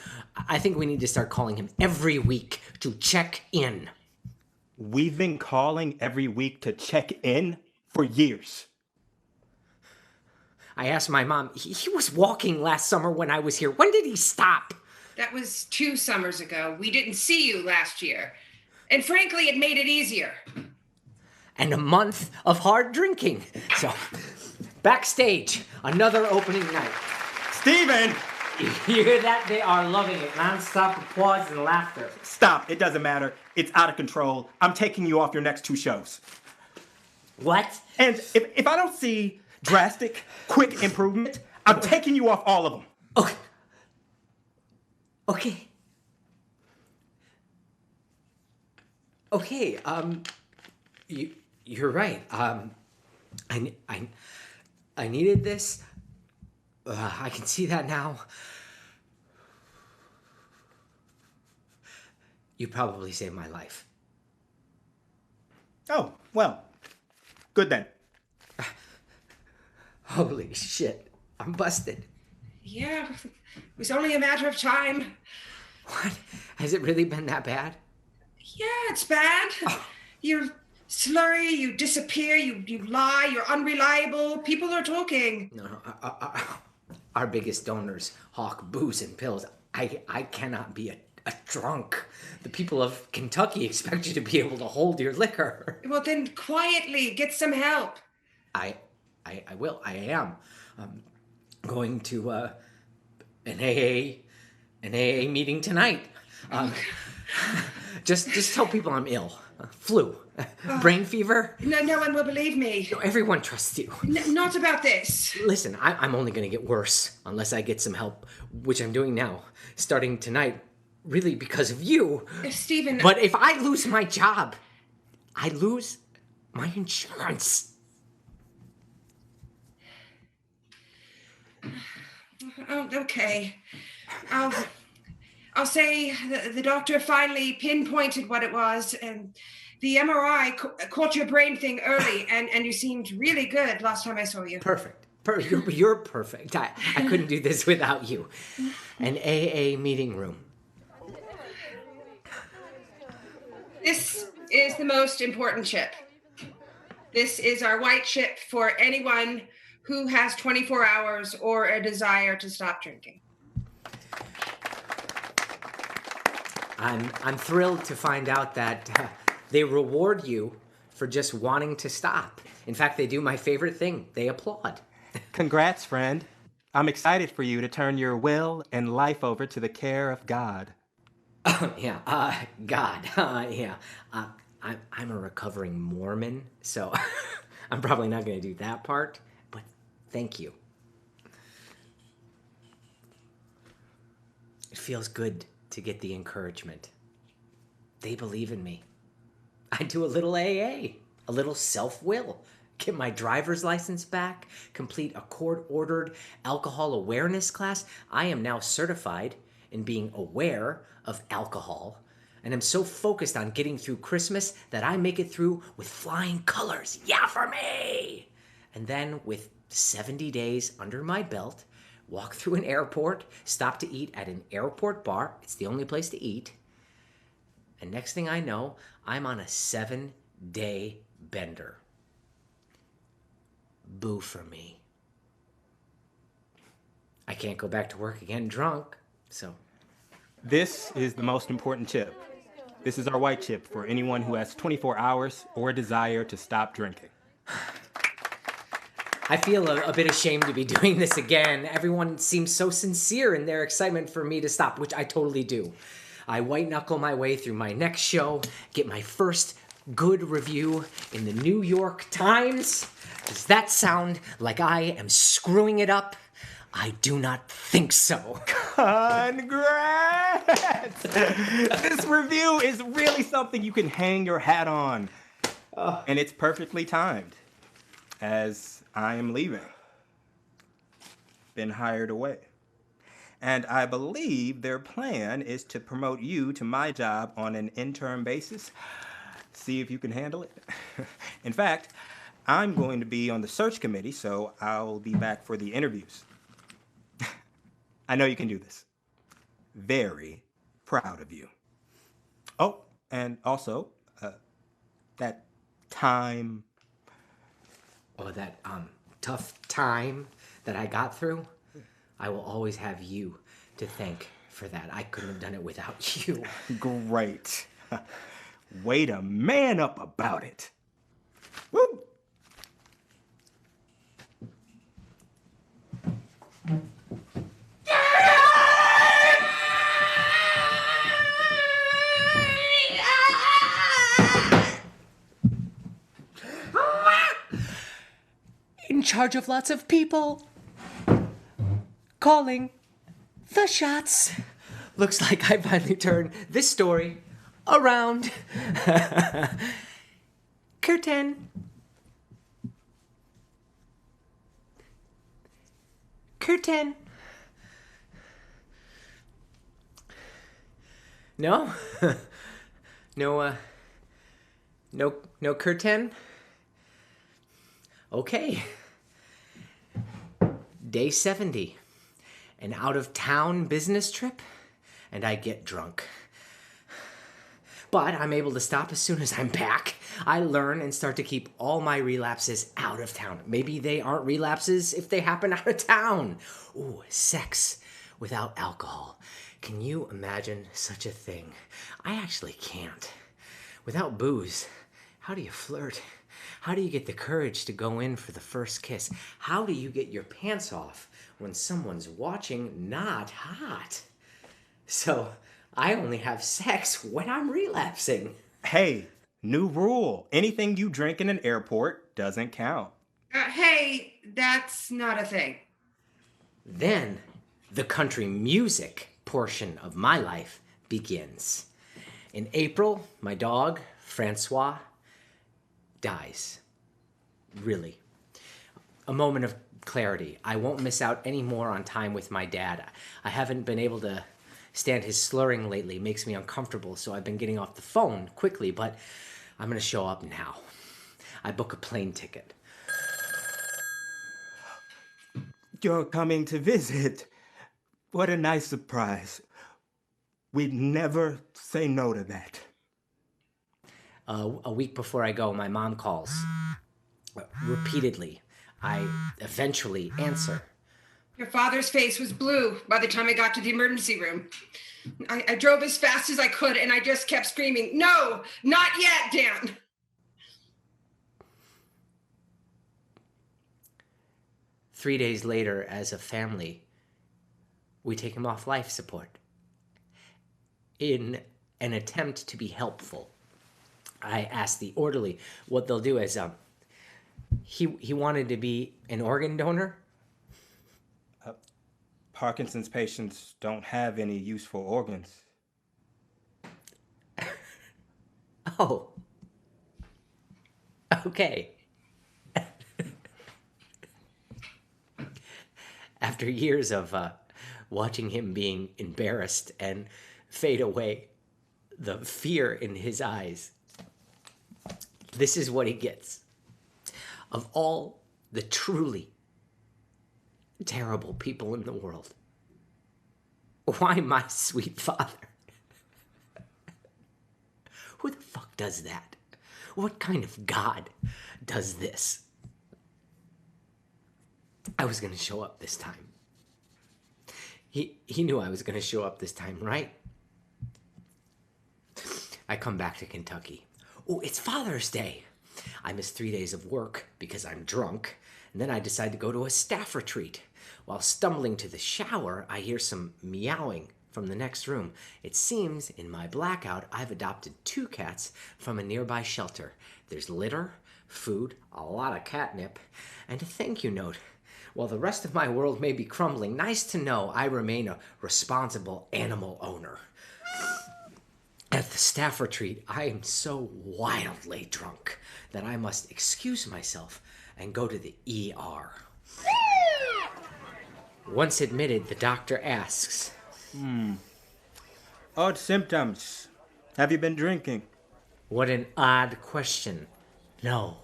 C: I think we need to start calling him every week to check in.
F: We've been calling every week to check in for years.
C: I asked my mom, he was walking last summer when I was here. When did he stop?
D: That was 2 summers ago. We didn't see you last year. And frankly, it made it easier.
C: And a month of hard drinking. So, backstage, another opening night.
F: Steven!
C: You hear that? They are loving it. Non-stop applause and laughter.
F: Stop. It doesn't matter. It's out of control. I'm taking you off your next 2 shows.
C: What?
F: And if I don't see drastic, quick improvement, I'm taking you off all of them.
C: Okay. Okay. Okay, you're right. I needed this. I can see that now. You probably saved my life.
F: Oh, well, good then.
C: Holy shit, I'm busted.
D: Yeah, it was only a matter of time.
C: What? Has it really been that bad?
D: Yeah, it's bad. You're slurry, you disappear, you lie, you're unreliable. People are talking.
C: No, our biggest donors hawk booze and pills. I cannot be a drunk. The people of Kentucky expect you to be able to hold your liquor.
D: Well, then quietly get some help.
C: I will. I am. Going to an AA meeting tonight. Just tell people I'm ill. Flu. Brain fever.
D: No one will believe me.
C: No, everyone trusts you.
D: Not about this.
C: Listen, I'm only going to get worse unless I get some help, which I'm doing now, starting tonight, really because of you.
D: Stephen.
C: But if I lose my job, I lose my insurance.
D: Oh, okay. I'll say the doctor finally pinpointed what it was, and the MRI caught your brain thing early, and you seemed really good last time I saw you.
C: Perfect. You're perfect. I couldn't do this without you. An AA meeting room.
D: This is the most important chip. This is our white chip for anyone who has 24 hours or a desire to stop drinking.
C: I'm thrilled to find out that they reward you for just wanting to stop. In fact, they do my favorite thing. They applaud.
F: Congrats, friend. I'm excited for you to turn your will and life over to the care of God.
C: Yeah, God. Yeah. I'm a recovering Mormon, so I'm probably not going to do that part, but thank you. It feels good to get the encouragement. They believe in me. I do a little AA, a little self-will, get my driver's license back, complete a court-ordered alcohol awareness class. I am now certified in being aware of alcohol, and I'm so focused on getting through Christmas that I make it through with flying colors. Yeah, for me! And then with 70 days under my belt, walk through an airport, stop to eat at an airport bar. It's the only place to eat. And next thing I know, I'm on a 7-day bender. Boo for me. I can't go back to work again drunk, so...
F: This is the most important chip. This is our white chip for anyone who has 24 hours or a desire to stop drinking.
C: I feel a bit ashamed to be doing this again. Everyone seems so sincere in their excitement for me to stop, which I totally do. I white knuckle my way through my next show, get my first good review in the New York Times. Does that sound like I am screwing it up? I do not think so.
F: Congrats! This review is really something you can hang your hat on. And it's perfectly timed, as I am leaving. Been hired away. And I believe their plan is to promote you to my job on an interim basis. See if you can handle it. In fact, I'm going to be on the search committee, so I'll be back for the interviews. I know you can do this. Very proud of you. Oh, and also, that time.
C: Oh, that tough time that I got through, I will always have you to thank for that. I couldn't have done it without you.
F: Great. Way to man up about it. Woo!
C: In charge of lots of people. Calling the shots. Looks like I finally turned this story around. Curtain. Curtain. No? No curtain? Okay. Day 70. An out-of-town business trip, and I get drunk. But I'm able to stop as soon as I'm back. I learn and start to keep all my relapses out of town. Maybe they aren't relapses if they happen out of town. Ooh, sex without alcohol. Can you imagine such a thing? I actually can't. Without booze, how do you flirt? How do you get the courage to go in for the first kiss? How do you get your pants off when someone's watching not hot? So I only have sex when I'm relapsing.
F: Hey, new rule. Anything you drink in an airport doesn't count.
D: Hey, that's not a thing.
C: Then the country music portion of my life begins. In April, my dog, Francois, dies. Really. A moment of clarity. I won't miss out any more on time with my dad. I haven't been able to stand his slurring lately. It makes me uncomfortable, so I've been getting off the phone quickly, but I'm going to show up now. I book a plane ticket.
F: You're coming to visit. What a nice surprise. We'd never say no to that.
C: A week before I go, my mom calls. Repeatedly. I eventually answer.
D: Your father's face was blue by the time I got to the emergency room. I drove as fast as I could, and I just kept screaming, "No, not yet, Dan."
C: Three days later, as a family, we take him off life support. In an attempt to be helpful, I asked the orderly what they'll do as he wanted to be an organ donor.
F: Parkinson's patients don't have any useful organs.
C: Oh. Okay. After years of watching him being embarrassed and fade away, the fear in his eyes, this is what he gets. Of all the truly terrible people in the world, why my sweet father? Who the fuck does that? What kind of God does this? I was going to show up this time. He knew I was going to show up this time, right? I come back to Kentucky. Oh, it's Father's Day. I miss 3 days of work because I'm drunk, and then I decide to go to a staff retreat. While stumbling to the shower, I hear some meowing from the next room. It seems, in my blackout, I've adopted 2 cats from a nearby shelter. There's litter, food, a lot of catnip, and a thank you note. While the rest of my world may be crumbling, nice to know I remain a responsible animal owner. At the staff retreat, I am so wildly drunk that I must excuse myself and go to the ER. Once admitted, the doctor asks,
F: Odd symptoms. Have you been drinking?
C: What an odd question. No.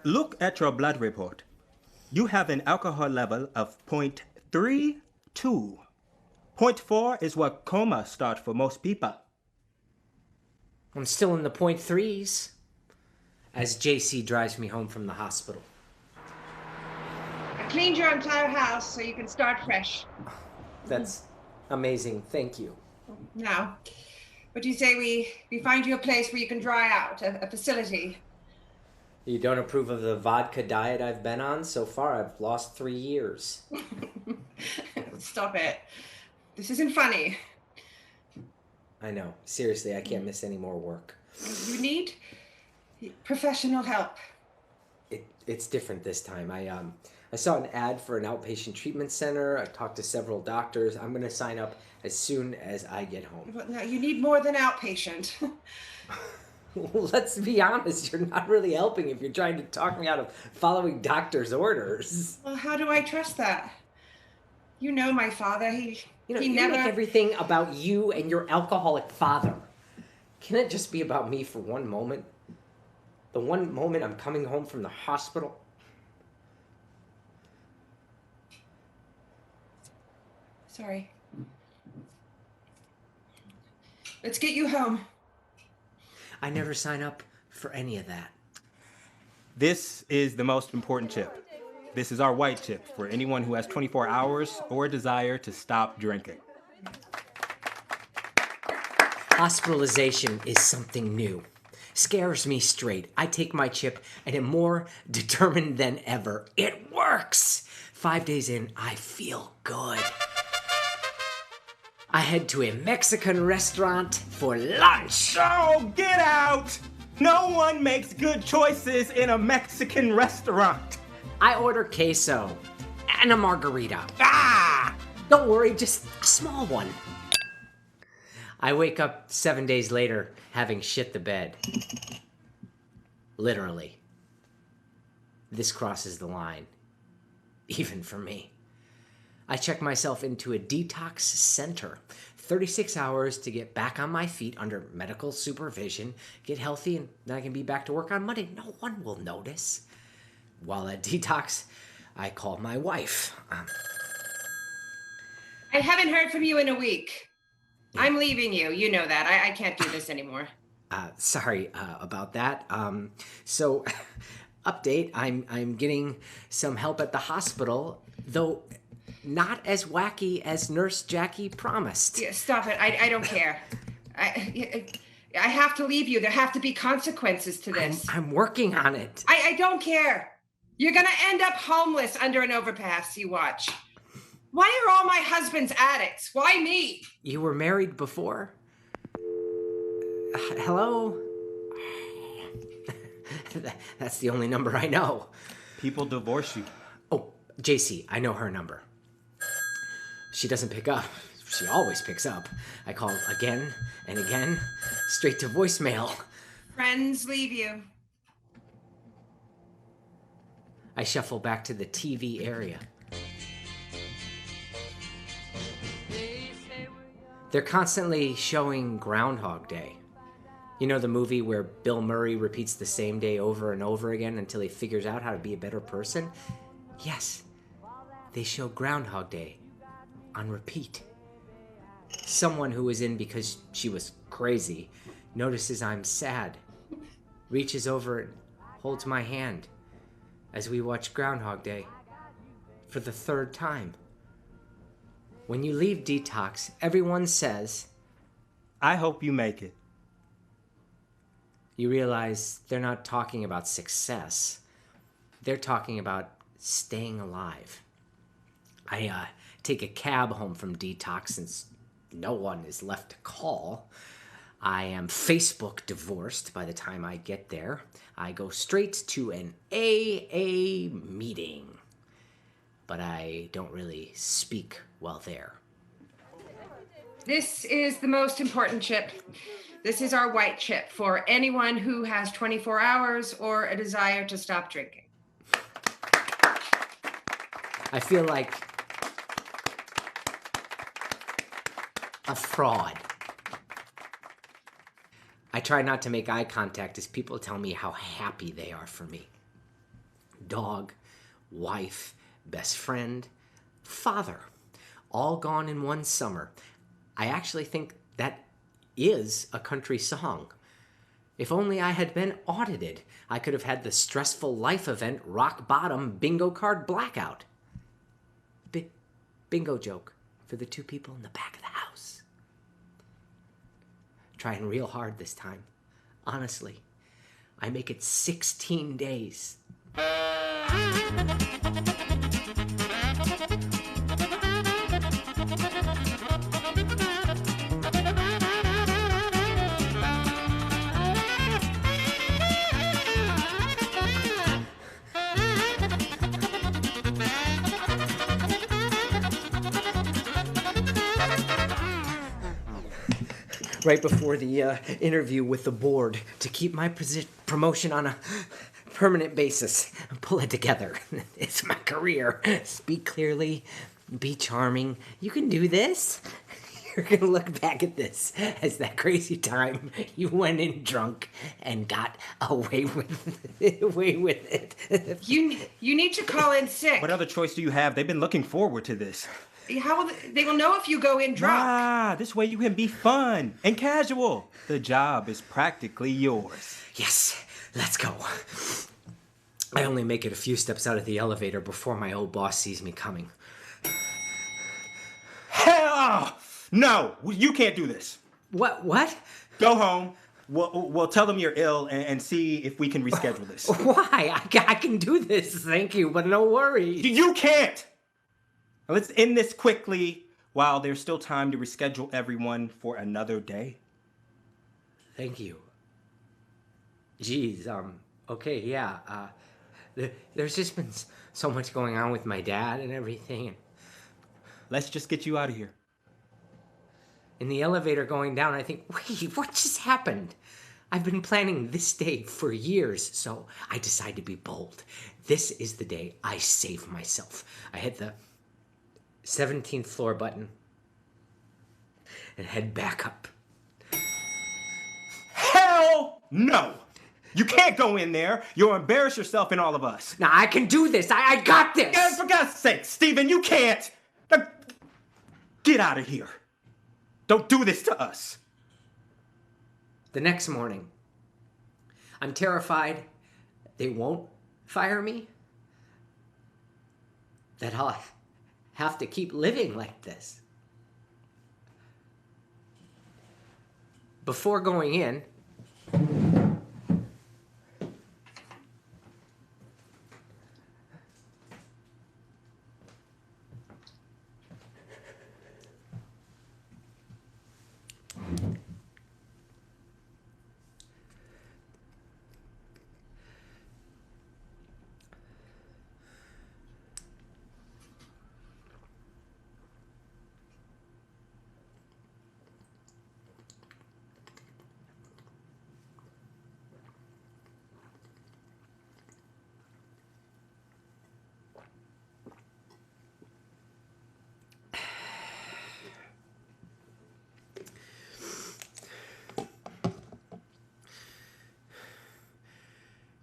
F: Look at your blood report. You have an alcohol level of 0.32. 0.4 is what coma starts for most people.
C: I'm still in the 0.3s. As JC drives me home from the hospital.
D: I cleaned your entire house so you can start fresh.
C: That's amazing. Thank you.
D: Now, what do you say we find you a place where you can dry out, a facility?
C: You don't approve of the vodka diet I've been on? So far, I've lost 3 years.
D: Stop it. This isn't funny.
C: I know. Seriously, I can't miss any more work.
D: You need professional help.
C: It's different this time. I saw an ad for an outpatient treatment center. I talked to several doctors. I'm going to sign up as soon as I get home.
D: Well, now, you need more than outpatient.
C: Well, let's be honest. You're not really helping if you're trying to talk me out of following doctor's orders.
D: Well, how do I trust that? You know my father. He
C: You
D: never...
C: make everything about you and your alcoholic father. Can it just be about me for one moment? The one moment I'm coming home from the hospital?
D: Sorry. Let's get you home.
C: I never sign up for any of that.
F: This is the most important chip. This is our white chip for anyone who has 24 hours or a desire to stop drinking.
C: Hospitalization is something new. Scares me straight. I take my chip and am more determined than ever. It works! 5 days in, I feel good. I head to a Mexican restaurant for lunch.
F: Oh, get out! No one makes good choices in a Mexican restaurant.
C: I order queso and a margarita. Ah! Don't worry, just a small one. I wake up 7 days later having shit the bed. Literally. This crosses the line. Even for me. I check myself into a detox center. 36 hours to get back on my feet under medical supervision, get healthy, and then I can be back to work on Monday. No one will notice. While at detox, I call my wife.
D: I haven't heard from you in a week. I'm leaving you. You know that. I can't do this anymore.
C: Sorry about that. So, update. I'm getting some help at the hospital, though not as wacky as Nurse Jackie promised.
D: Yeah, stop it. I don't care. I have to leave you. There have to be consequences to this.
C: I'm working on it.
D: I don't care. You're going to end up homeless under an overpass. You watch. Why are all my husbands addicts? Why me?
C: You were married before? Hello? That's the only number I know.
F: People divorce you.
C: Oh, JC, I know her number. She doesn't pick up. She always picks up. I call again and again, straight to voicemail.
D: Friends leave you.
C: I shuffle back to the TV area. They're constantly showing Groundhog Day. You know the movie where Bill Murray repeats the same day over and over again until he figures out how to be a better person? Yes, they show Groundhog Day on repeat. Someone who was in because she was crazy notices I'm sad, reaches over and holds my hand as we watch Groundhog Day for the 3rd time. When you leave detox, everyone says,
F: I hope you make it.
C: you realize they're not talking about success. They're talking about staying alive. I take a cab home from detox since no one is left to call. I am Facebook divorced by the time I get there. I go straight to an AA meeting, but I don't really speak while there.
D: This is the most important chip. This is our white chip for anyone who has 24 hours or a desire to stop drinking.
C: I feel like a fraud. I try not to make eye contact as people tell me how happy they are for me. Dog, wife, best friend, father, all gone in one summer. I actually think that is a country song. If only I had been audited, I could have had the stressful life event rock bottom bingo card blackout. Bingo joke for the two people in the back of the house. Trying real hard this time. Honestly, I make it 16 days. Right before the interview with the board to keep my promotion on a permanent basis. Pull it together. It's my career. Speak clearly. Be charming. You can do this. You're going to look back at this as that crazy time you went in drunk and got away with it.
D: You need to call in sick.
F: What other choice do you have? They've been looking forward to this.
D: How will they will know if you go in drunk.
F: Ah, this way you can be fun and casual. The job is practically yours.
C: Yes, let's go. I only make it a few steps out of the elevator before my old boss sees me coming.
F: Hell no! You can't do this.
C: What?
F: Go home. We'll tell them you're ill and see if we can reschedule this.
C: Why? I can do this, thank you, but no worries.
F: You can't! Now let's end this quickly while there's still time to reschedule everyone for another day.
C: Thank you. Geez, okay, yeah. There's just been so much going on with my dad and everything.
F: Let's just get you out of here.
C: In the elevator going down, I think, wait, what just happened? I've been planning this day for years, so I decide to be bold. This is the day I save myself. I hit the 17th floor button and head back up.
F: Hell no! You can't go in there. You'll embarrass yourself and all of us.
C: Now, I can do this. I got this.
F: Yeah, for God's sake, Steven, you can't. Now, get out of here. Don't do this to us.
C: The next morning, I'm terrified they won't fire me, that I'll have to keep living like this. Before going in,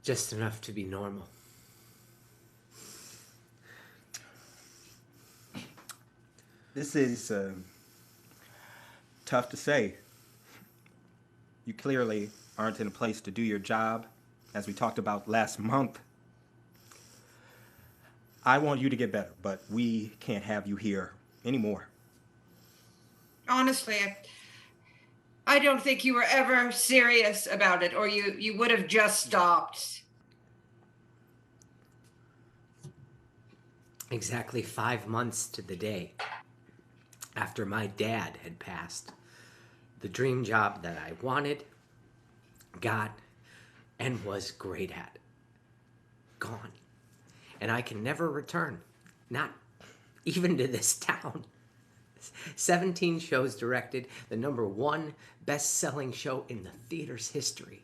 C: just enough to be normal.
F: This is tough to say. You clearly aren't in a place to do your job, as we talked about last month. I want you to get better, but we can't have you here anymore.
D: Honestly, I don't think you were ever serious about it, or you would have just stopped.
C: Exactly 5 months to the day after my dad had passed, the dream job that I wanted, got, and was great at, gone. And I can never return, not even to this town. 17 shows directed, the #1 best-selling show in the theater's history.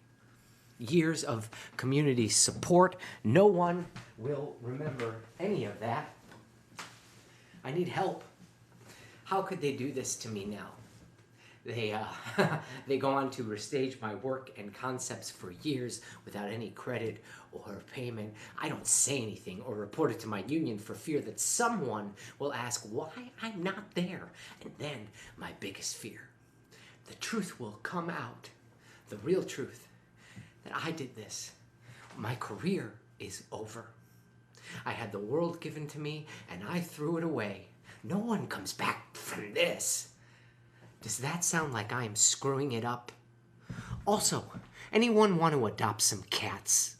C: Years of community support. No one will remember any of that. I need help. How could they do this to me now? They go on to restage my work and concepts for years without any credit or payment. I don't say anything or report it to my union for fear that someone will ask why I'm not there. And then my biggest fear, the truth will come out, the real truth, that I did this. My career is over. I had the world given to me and I threw it away. No one comes back from this. Does that sound like I am screwing it up? Also, anyone want to adopt some cats?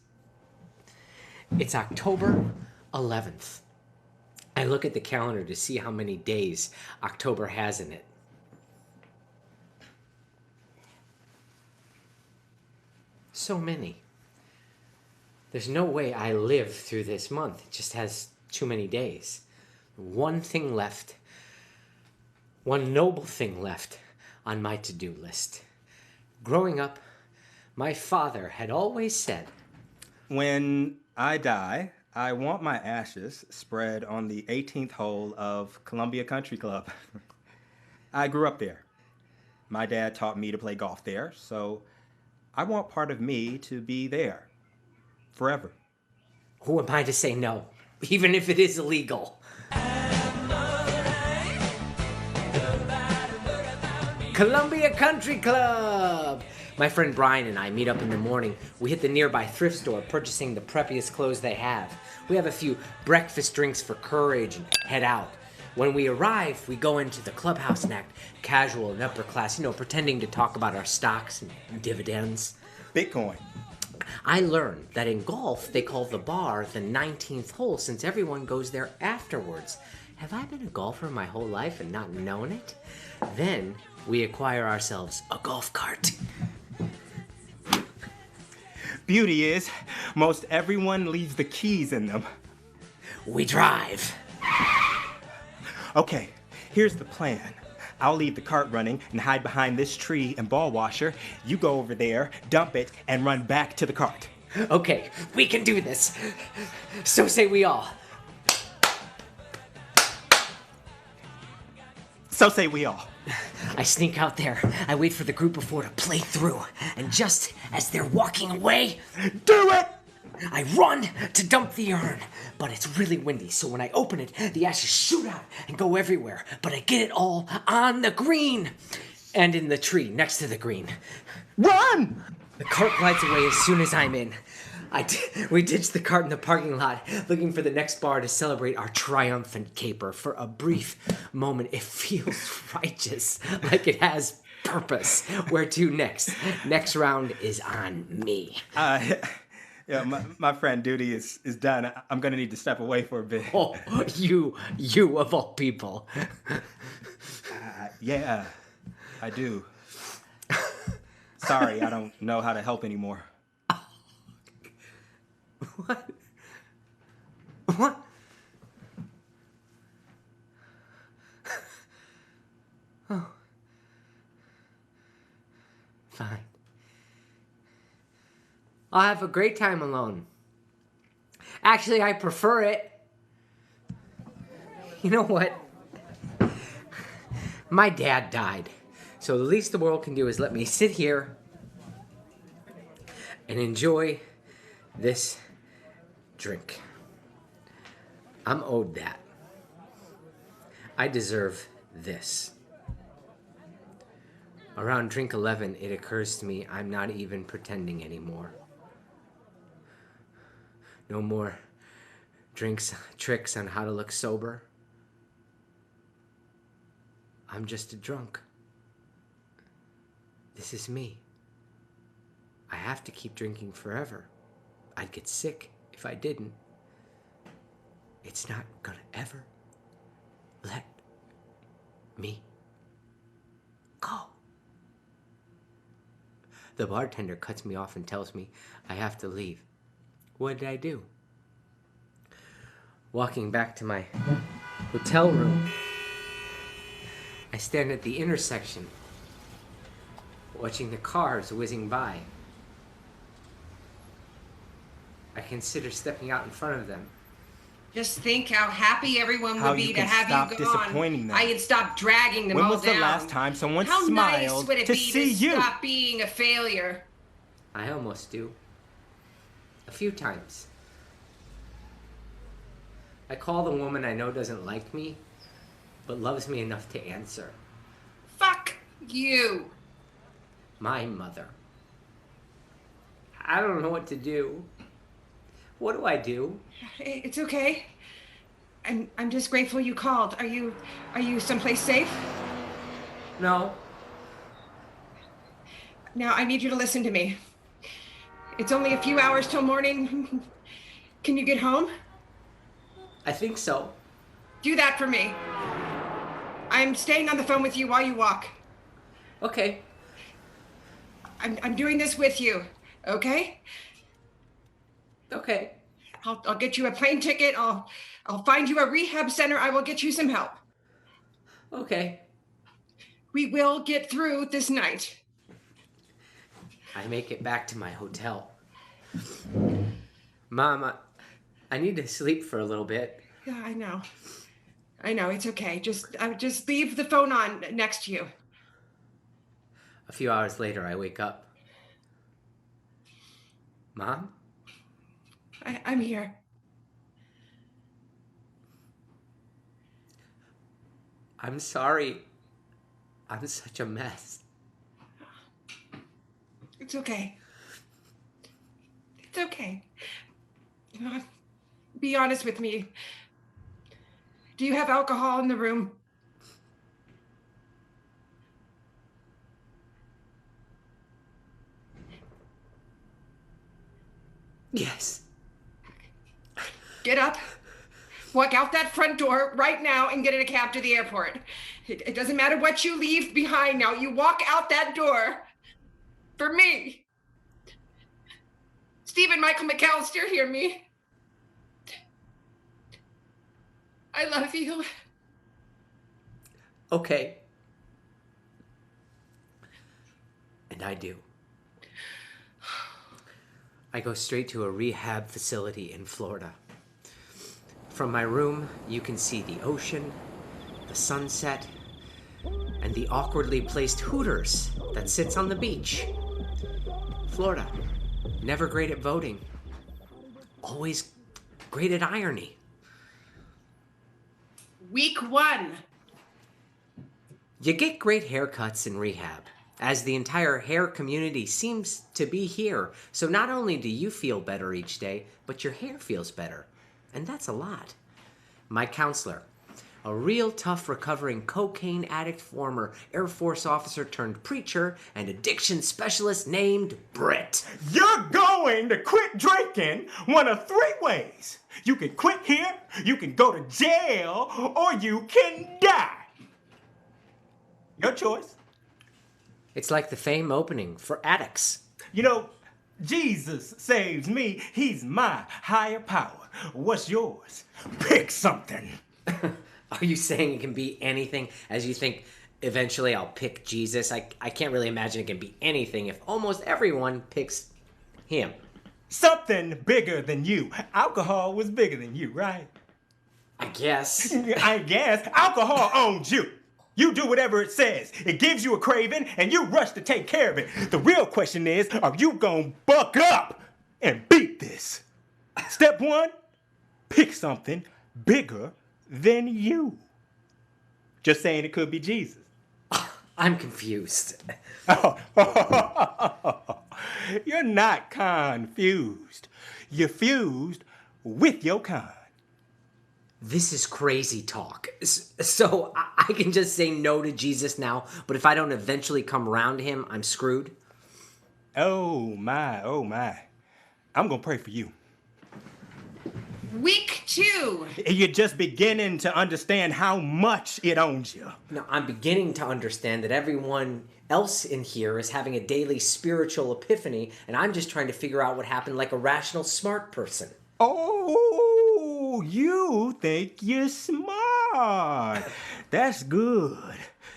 C: It's October 11th. I look at the calendar to see how many days October has in it. So many. There's no way I live through this month. It just has too many days. One thing left. One noble thing left on my to-do list. Growing up, my father had always said,
F: When I die, I want my ashes spread on the 18th hole of Columbia Country Club. I grew up there. My dad taught me to play golf there, so I want part of me to be there forever.
C: who am I to say no, even if it is illegal? Columbia Country Club! My friend Brian and I meet up in the morning. We hit the nearby thrift store, purchasing the preppiest clothes they have. We have a few breakfast drinks for courage and head out. When we arrive, we go into the clubhouse and act casual and upper class, pretending to talk about our stocks and dividends.
F: Bitcoin.
C: I learned that in golf, they call the bar the 19th hole since everyone goes there afterwards. Have I been a golfer my whole life and not known it? Then we acquire ourselves a golf cart.
F: Beauty is, most everyone leaves the keys in them.
C: We drive.
F: Okay, here's the plan. I'll leave the cart running and hide behind this tree and ball washer. You go over there, dump it, and run back to the cart.
C: Okay, we can do this. So say we all.
F: So say we all.
C: I sneak out there. I wait for the group of four to play through. And just as they're walking away,
F: Do it!
C: I run to dump the urn. But it's really windy, so when I open it, the ashes shoot out and go everywhere. But I get it all on the green. And in the tree next to the green.
F: Run!
C: The cart glides away as soon as I'm in. We ditch the cart in the parking lot, looking for the next bar to celebrate our triumphant caper. For a brief moment, it feels righteous, like it has purpose. Where to next? Next round is on me.
F: Yeah, my friend, duty is done. I'm gonna need to step away for a bit.
C: Oh, you of all people.
F: Yeah, I do. Sorry, I don't know how to help anymore.
C: What? What? Oh. Fine. I'll have a great time alone. Actually, I prefer it. You know what? My dad died. So the least the world can do is let me sit here and enjoy this drink. I'm owed that. I deserve this. Around drink 11, it occurs to me I'm not even pretending anymore. No more tricks on how to look sober. I'm just a drunk. This is me. I have to keep drinking forever. I'd get sick if I didn't. It's not gonna ever let me go. The bartender cuts me off and tells me I have to leave. What did I do? Walking back to my hotel room, I stand at the intersection, watching the cars whizzing by. I consider stepping out in front of them.
D: Just think how happy everyone
F: How
D: would
F: you
D: be to
F: can
D: have
F: stop
D: you gone.
F: disappointing them.
D: I had stopped dragging them
F: When
D: all
F: was
D: down.
F: the last time someone
D: How nice
F: smiled
D: would it
F: to
D: be
F: see
D: to
F: you?
D: stop being a failure?
C: I almost do. A few times. I call the woman I know doesn't like me, but loves me enough to answer.
D: Fuck you.
C: My mother. I don't know what to do. What do I do?
D: It's okay. I'm just grateful you called. Are you someplace safe?
C: No.
D: Now I need you to listen to me. It's only a few hours till morning. Can you get home?
C: I think so.
D: Do that for me. I'm staying on the phone with you while you walk.
C: Okay.
D: I'm doing this with you, okay?
C: Okay.
D: I'll get you a plane ticket. I'll find you a rehab center. I will get you some help.
C: Okay.
D: We will get through this night.
C: I make it back to my hotel. Mom, I need to sleep for a little bit.
D: Yeah, I know. It's okay. Just leave the phone on next to you.
C: A few hours later, I wake up. Mom?
D: I'm here.
C: I'm sorry. I'm such a mess.
D: It's okay. It's okay. Be honest with me. Do you have alcohol in the room?
C: Yes.
D: Get up. Walk out that front door right now and get in a cab to the airport. It doesn't matter what you leave behind now. You walk out that door for me. Steve and Michael McAllister, hear me. I love you.
C: Okay. And I do. I go straight to a rehab facility in Florida. From my room, you can see the ocean, the sunset, and the awkwardly placed Hooters that sits on the beach. Florida, never great at voting. Always great at irony.
D: Week 1.
C: You get great haircuts in rehab, as the entire hair community seems to be here. So not only do you feel better each day, but your hair feels better. And that's a lot. My counselor, a real tough recovering cocaine addict, former Air Force officer turned preacher, and addiction specialist named Britt.
F: You're going to quit drinking one of 3 ways. You can quit here, you can go to jail, or you can die. Your choice.
C: It's like the Fame opening for addicts.
F: You know, Jesus saves me. He's my higher power. What's yours? Pick something.
C: Are you saying it can be anything as you think eventually I'll pick Jesus? I can't really imagine it can be anything if almost everyone picks him.
F: Something bigger than you. Alcohol was bigger than you, right?
C: I guess.
F: I guess. Alcohol owns you. You do whatever it says. It gives you a craving, and you rush to take care of it. The real question is, are you gonna buck up and beat this? Step 1, pick something bigger than you. Just saying it could be Jesus.
C: I'm confused.
F: You're not confused. You're fused with your kind.
C: This is crazy talk. So I can just say no to Jesus now, but if I don't eventually come around to him, I'm screwed?
F: Oh my. I'm gonna pray for you.
D: Week 2.
F: You're just beginning to understand how much it owns you.
C: Now, I'm beginning to understand that everyone else in here is having a daily spiritual epiphany, and I'm just trying to figure out what happened like a rational, smart person.
F: Oh, you think you're smart. That's good.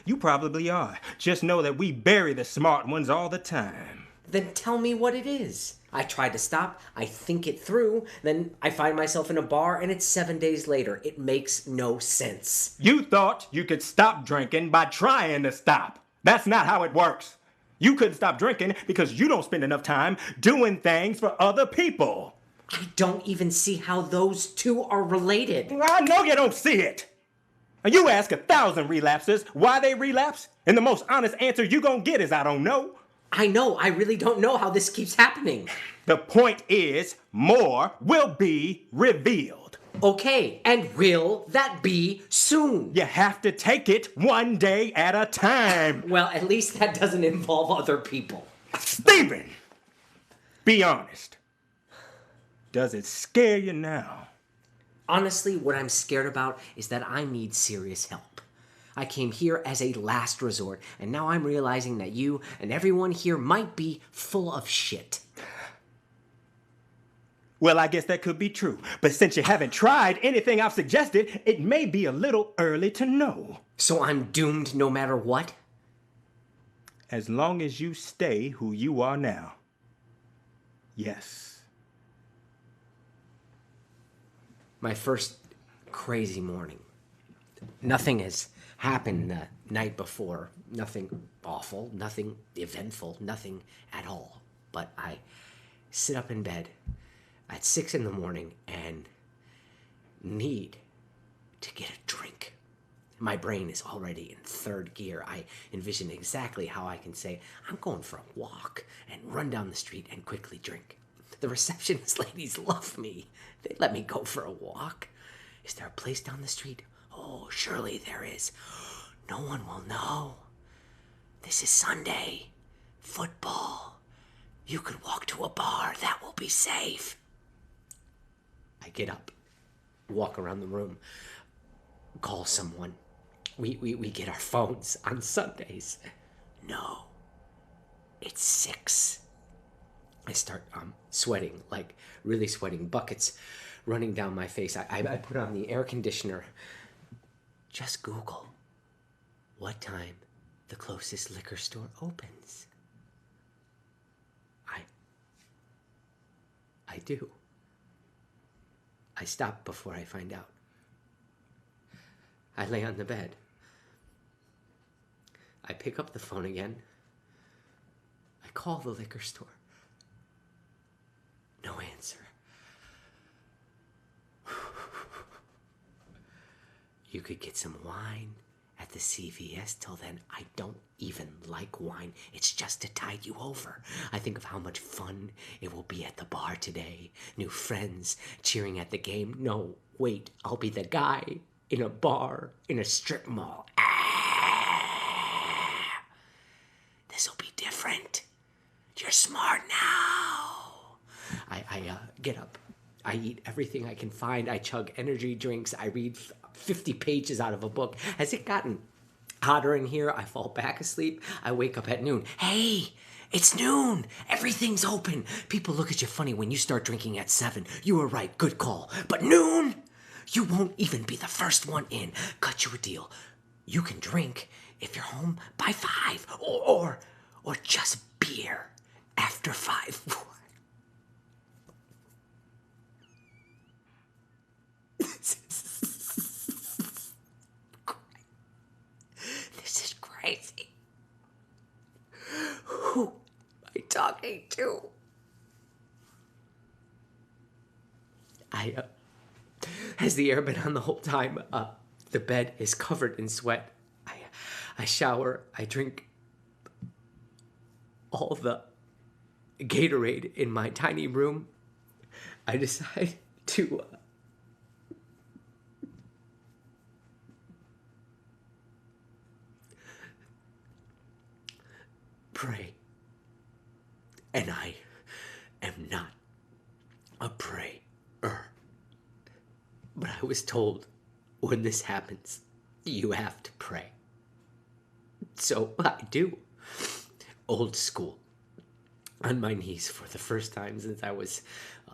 F: You probably are. Just know that we bury the smart ones all the time.
C: Then tell me what it is. I try to stop, I think it through, then I find myself in a bar and it's 7 days later. It makes no sense.
F: You thought you could stop drinking by trying to stop. That's not how it works. You couldn't stop drinking because you don't spend enough time doing things for other people.
C: I don't even see how those two are related.
F: I know you don't see it. You ask 1,000 relapsers why they relapse, and the most honest answer you gonna get is I don't know.
C: I know, I really don't know how this keeps happening.
F: The point is, more will be revealed.
C: Okay, and will that be soon?
F: You have to take it one day at a time.
C: Well, at least that doesn't involve other people.
F: Steven, be honest. Does it scare you now?
C: Honestly, what I'm scared about is that I need serious help. I came here as a last resort, and now I'm realizing that you and everyone here might be full of shit.
F: Well, I guess that could be true. But since you haven't tried anything I've suggested, it may be a little early to know.
C: So I'm doomed no matter what?
F: As long as you stay who you are now. Yes.
C: My first crazy morning. Nothing has happened the night before. Nothing awful, nothing eventful, nothing at all. But I sit up in bed at 6 a.m. and need to get a drink. My brain is already in third gear. I envision exactly how I can say, I'm going for a walk, and run down the street and quickly drink. The receptionist ladies love me. They let me go for a walk. Is there a place down the street? Oh, surely there is. No one will know. This is Sunday. Football. You could walk to a bar. That will be safe. I get up, walk around the room, call someone. We get our phones on Sundays. No, it's 6. I start sweating, like really sweating, buckets running down my face. I put on the air conditioner. Just Google what time the closest liquor store opens. I do. I stop before I find out. I lay on the bed. I pick up the phone again. I call the liquor store. No answer. You could get some wine at the CVS. Till then, I don't even like wine. It's just to tide you over. I think of how much fun it will be at the bar today. New friends cheering at the game. No, wait, I'll be the guy in a bar in a strip mall. This'll be different. You're smart now. I get up. I eat everything I can find. I chug energy drinks. I read 50 pages out of a book. Has it gotten hotter in here? I fall back asleep. I wake up at noon. Hey, it's noon. Everything's open. People look at you funny when you start drinking at 7. You were right. Good call. But noon, you won't even be the first one in. Cut you a deal. You can drink if you're home by 5. Or just beer after 5. This is crazy. Who am I talking to? Has the air been on the whole time? The bed is covered in sweat. I shower. I drink all the Gatorade in my tiny room. I decide to pray. And I am not a prayer. But I was told when this happens, you have to pray. So I do. Old school. On my knees for the first time since I was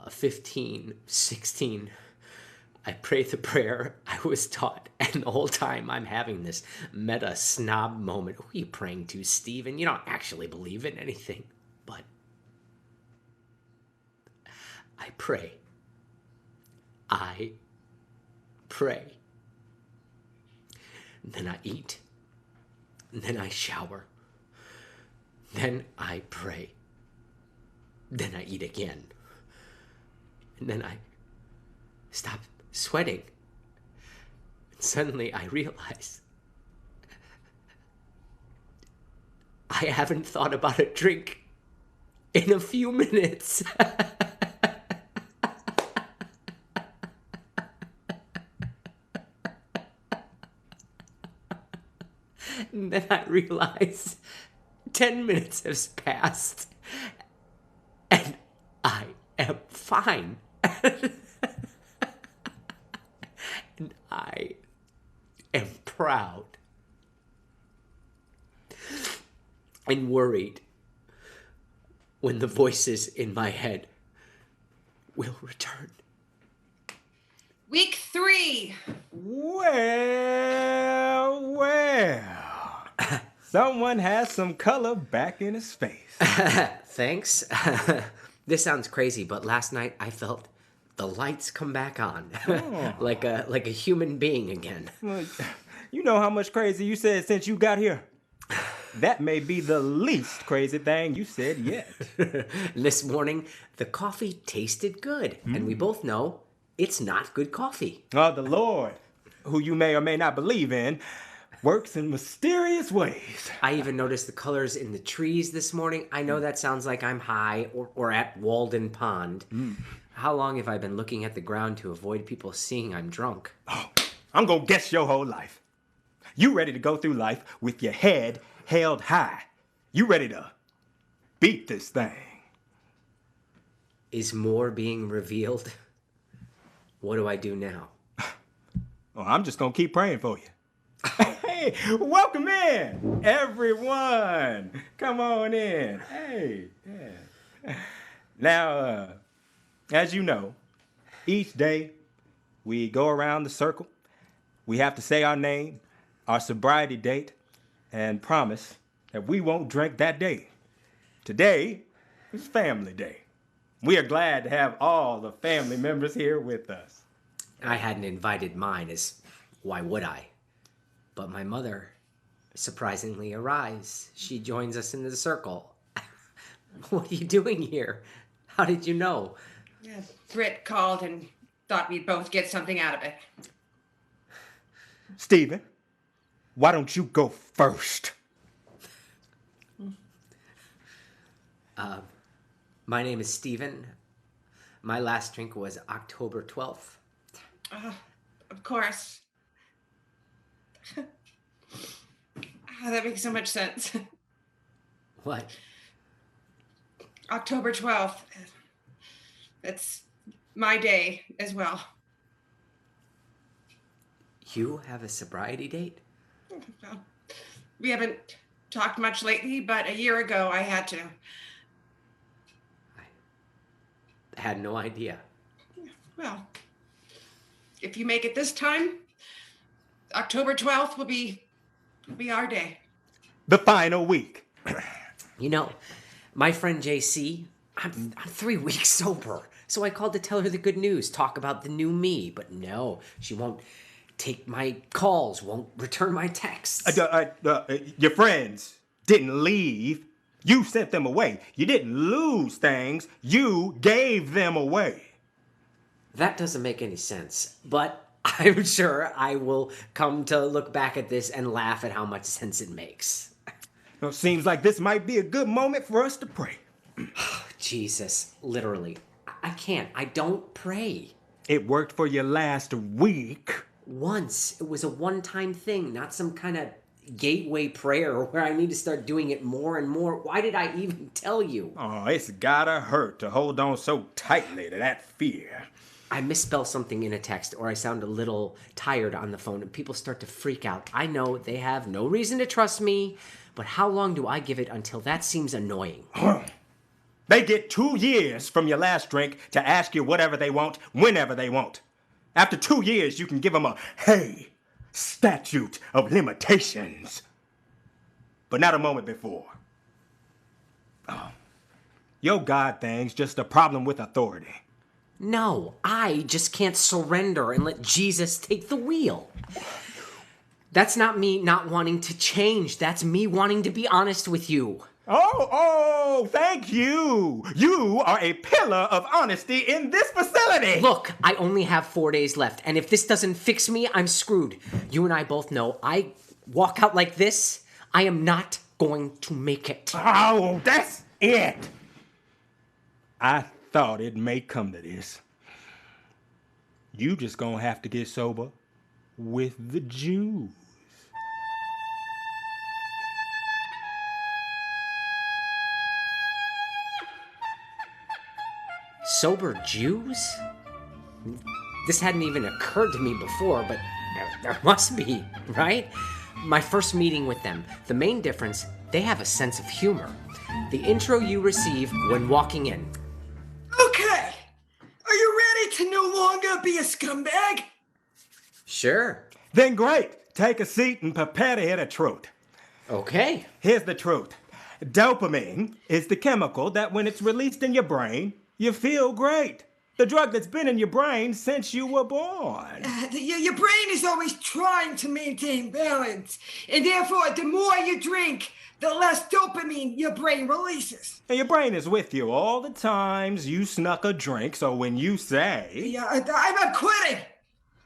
C: 15, 16. I pray the prayer I was taught, and the whole time I'm having this meta snob moment. Who are you praying to, Steven? You don't actually believe in anything. But I pray. I pray. Then I eat. Then I shower. Then I pray. Then I eat again. And then I stop sweating. And suddenly I realize I haven't thought about a drink in a few minutes. And then I realize 10 minutes has passed. And I am fine. And I am proud. And worried when the voices in my head will return.
D: Week 3.
F: Well. Someone has some color back in his face.
C: Thanks. This sounds crazy, but last night I felt the lights come back on. like a human being again.
F: Well, you know how much crazy you said since you got here? That may be the least crazy thing you said yet.
C: This morning, the coffee tasted good. And we both know it's not good coffee.
F: Oh, the Lord, who you may or may not believe in, works in mysterious ways.
C: I even noticed the colors in the trees this morning. I know that sounds like I'm high or at Walden Pond. How long have I been looking at the ground to avoid people seeing I'm drunk?
F: Oh, I'm gonna guess your whole life. You ready to go through life with your head held high. You ready to beat this thing.
C: Is more being revealed? What do I do now?
F: Well, I'm just gonna keep praying for you. Hey, welcome in, everyone. Come on in. Hey, yeah. Now, as you know, each day we go around the circle. We have to say our name, our sobriety date, and promise that we won't drink that day. Today is Family Day. We are glad to have all the family members here with us.
C: I hadn't invited mine, as why would I? But my mother surprisingly arrives. She joins us in the circle. What are you doing here? How did you know?
D: Yeah, Britt called and thought we'd both get something out of it.
F: Steven, why don't you go first?
C: My name is Steven. My last drink was October 12th.
D: Of course. That makes so much sense.
C: What?
D: October 12th. That's my day as well.
C: You have a sobriety date?
D: Well, we haven't talked much lately, but a year ago I had to.
C: I had no idea.
D: Well, if you make it this time, October 12th will be our day.
F: The final week.
C: You know, my friend JC, I'm 3 weeks sober. So I called to tell her the good news, talk about the new me. But no, she won't take my calls, won't return my texts.
F: Your friends didn't leave. You sent them away. You didn't lose things. You gave them away.
C: That doesn't make any sense. But I'm sure I will come to look back at this and laugh at how much sense it makes.
F: Well, seems like this might be a good moment for us to pray.
C: Jesus, literally. I can't. I don't pray.
F: It worked for you last week.
C: Once. It was a one-time thing, not some kind of gateway prayer where I need to start doing it more and more. Why did I even tell you?
F: Oh, it's gotta hurt to hold on so tightly to that fear.
C: I misspell something in a text or I sound a little tired on the phone and people start to freak out. I know they have no reason to trust me, but how long do I give it until that seems annoying?
F: They get 2 years from your last drink to ask you whatever they want, whenever they want. After 2 years, you can give them a, hey, statute of limitations. But not a moment before. Oh, your God thing's just a problem with authority.
C: No, I just can't surrender and let Jesus take the wheel. That's not me not wanting to change. That's me wanting to be honest with you.
F: Oh, thank you. You are a pillar of honesty in this facility.
C: Look, I only have 4 days left, and if this doesn't fix me, I'm screwed. You and I both know I walk out like this, I am not going to make it.
F: Oh, that's it. I thought it may come to this. You just gonna have to get sober with the Jews.
C: Sober Jews? This hadn't even occurred to me before, but there must be, right? My first meeting with them, the main difference, they have a sense of humor. The intro you receive when walking in.
D: Okay. Are you ready to no longer be a scumbag?
C: Sure.
F: Then great. Take a seat and prepare to hear the truth.
C: Okay.
F: Here's the truth. Dopamine is the chemical that when it's released in your brain, you feel great. The drug that's been in your brain since you were born.
D: Your brain is always trying to maintain balance. And therefore, the more you drink, the less dopamine your brain releases.
F: And your brain is with you all the times you snuck a drink, so when you say...
D: Yeah, I'm quitting.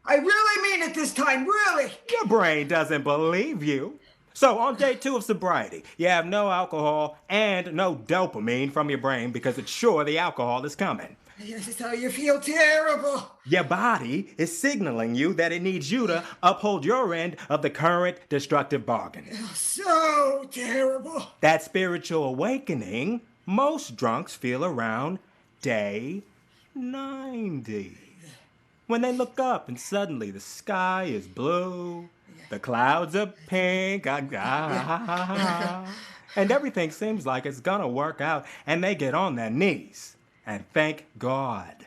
D: I really mean it this time, really.
F: Your brain doesn't believe you. So on day 2 of sobriety, you have no alcohol and no dopamine from your brain because it's sure the alcohol is coming.
D: So you feel terrible.
F: Your body is signaling you that it needs you to uphold your end of the current destructive bargain.
D: So terrible.
F: That spiritual awakening, most drunks feel around day 90. When they look up and suddenly the sky is blue, the clouds are pink, and everything seems like it's gonna work out, and they get on their knees and thank God.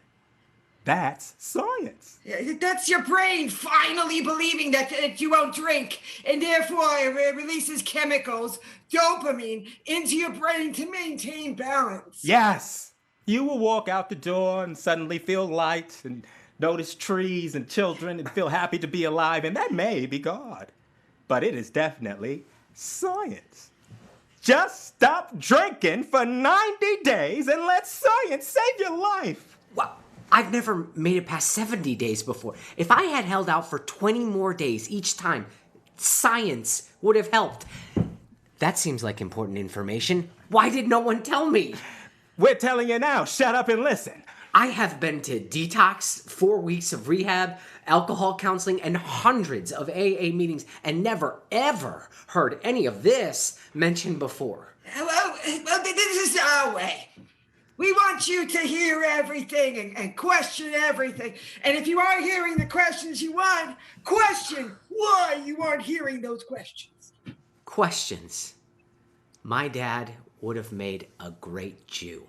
F: That's science.
D: That's your brain finally believing that you won't drink, and therefore it releases chemicals, dopamine, into your brain to maintain balance.
F: Yes. You will walk out the door and suddenly feel light and notice trees and children and feel happy to be alive, and that may be God. But it is definitely science. Just stop drinking for 90 days and let science save your life.
C: Well, I've never made it past 70 days before. If I had held out for 20 more days each time, science would have helped. That seems like important information. Why did no one tell me?
F: We're telling you now. Shut up and listen.
C: I have been to detox, 4 weeks of rehab, alcohol counseling, and hundreds of AA meetings, and never, ever heard any of this mentioned before.
D: Well, this is our way. We want you to hear everything and question everything. And if you are hearing the questions you want, question why you aren't hearing those questions.
C: Questions. My dad would have made a great Jew.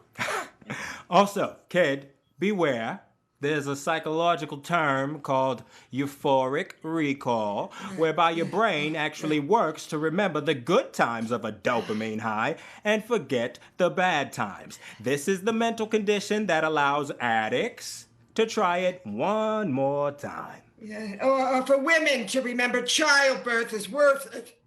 F: Also, kid, beware. There's a psychological term called euphoric recall, whereby your brain actually works to remember the good times of a dopamine high and forget the bad times. This is the mental condition that allows addicts to try it one more time.
D: Yeah, or for women to remember childbirth is worth it.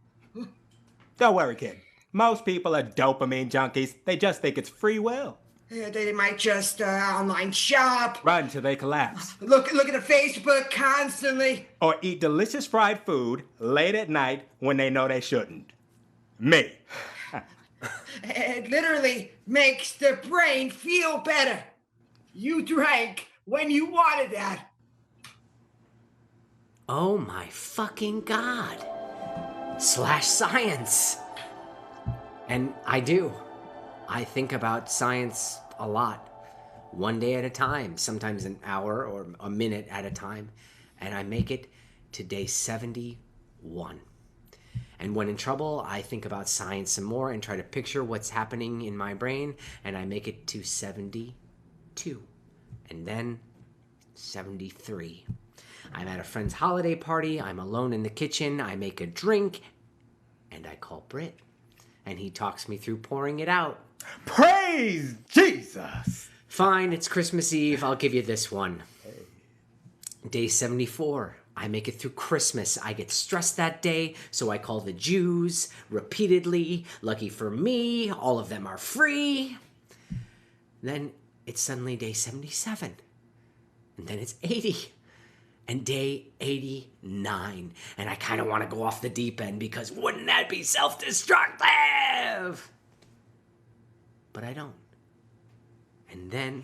F: Don't worry, kid. Most people are dopamine junkies. They just think it's free will.
D: Yeah, they might just online shop.
F: Run till they collapse.
D: Look at the Facebook constantly.
F: Or eat delicious fried food late at night when they know they shouldn't. Me.
D: It literally makes the brain feel better. You drank when you wanted that.
C: Oh my fucking God. science. And I do. I think about science a lot. One day at a time, sometimes an hour or a minute at a time. And I make it to day 71. And when in trouble, I think about science some more and try to picture what's happening in my brain. And I make it to 72. And then 73. I'm at a friend's holiday party. I'm alone in the kitchen. I make a drink. And I call Britt. And he talks me through pouring it out.
F: Praise Jesus!
C: Fine, it's Christmas Eve. I'll give you this one. Day 74. I make it through Christmas. I get stressed that day, so I call the Jews repeatedly. Lucky for me, all of them are free. Then it's suddenly day 77. And then it's 80. And day 89. And I kind of want to go off the deep end because wouldn't that be self-destructive? But I don't. And then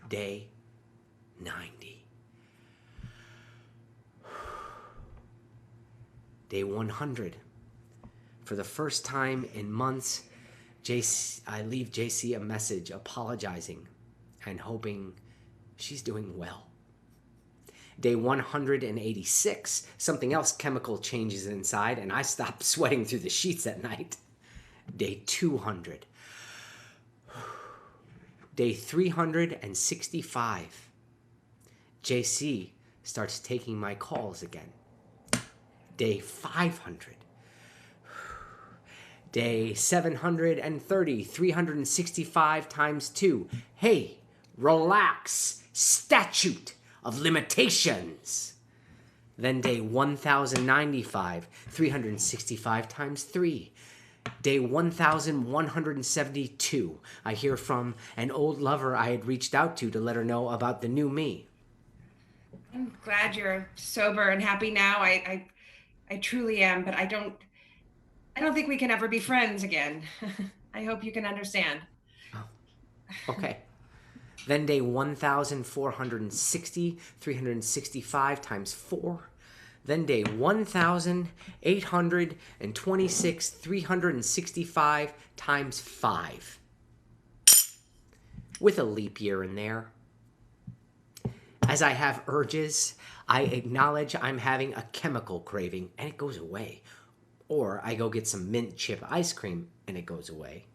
C: day 90. Day 100. For the first time in months, I leave JC a message apologizing and hoping she's doing well. Day 186, something else chemical changes inside and I stop sweating through the sheets at night. Day 200. Day 365. JC starts taking my calls again. Day 500. Day 730, 365 times 2. Hey, relax. Statute of limitations. Then day 1095, 365 times 3. Day 1172, I hear from an old lover I had reached out to let her know about the new me.
D: I'm glad you're sober and happy now. I truly am, but I don't think we can ever be friends again. I hope you can understand.
C: Oh, okay. Then day 1460, 365 times 4. Then day 1826, 365 times 5. With a leap year in there. As I have urges, I acknowledge I'm having a chemical craving and it goes away. Or I go get some mint chip ice cream and it goes away.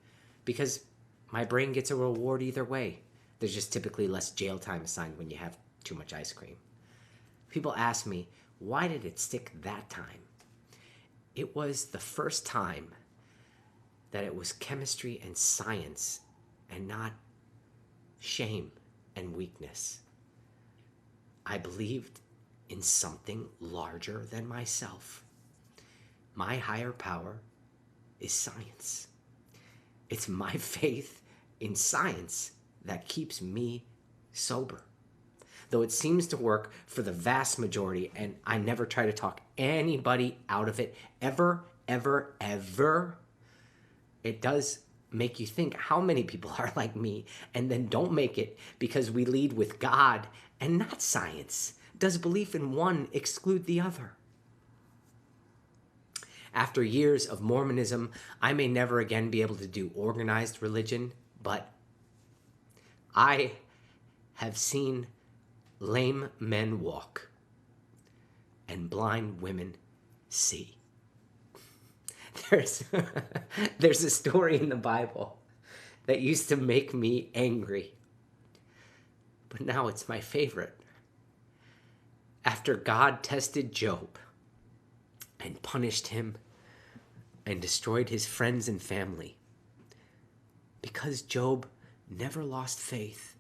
C: Because my brain gets a reward either way. There's just typically less jail time assigned when you have too much ice cream. People ask me, why did it stick that time? It was the first time that it was chemistry and science and not shame and weakness. I believed in something larger than myself. My higher power is science. It's my faith in science that keeps me sober. Though it seems to work for the vast majority, and I never try to talk anybody out of it, ever, ever, ever, it does make you think how many people are like me and then don't make it because we lead with God and not science. Does belief in one exclude the other? After years of Mormonism, I may never again be able to do organized religion, but I have seen lame men walk and blind women see. There's a story in the Bible that used to make me angry, but now it's my favorite. After God tested Job and punished him and destroyed his friends and family, because Job never lost faith,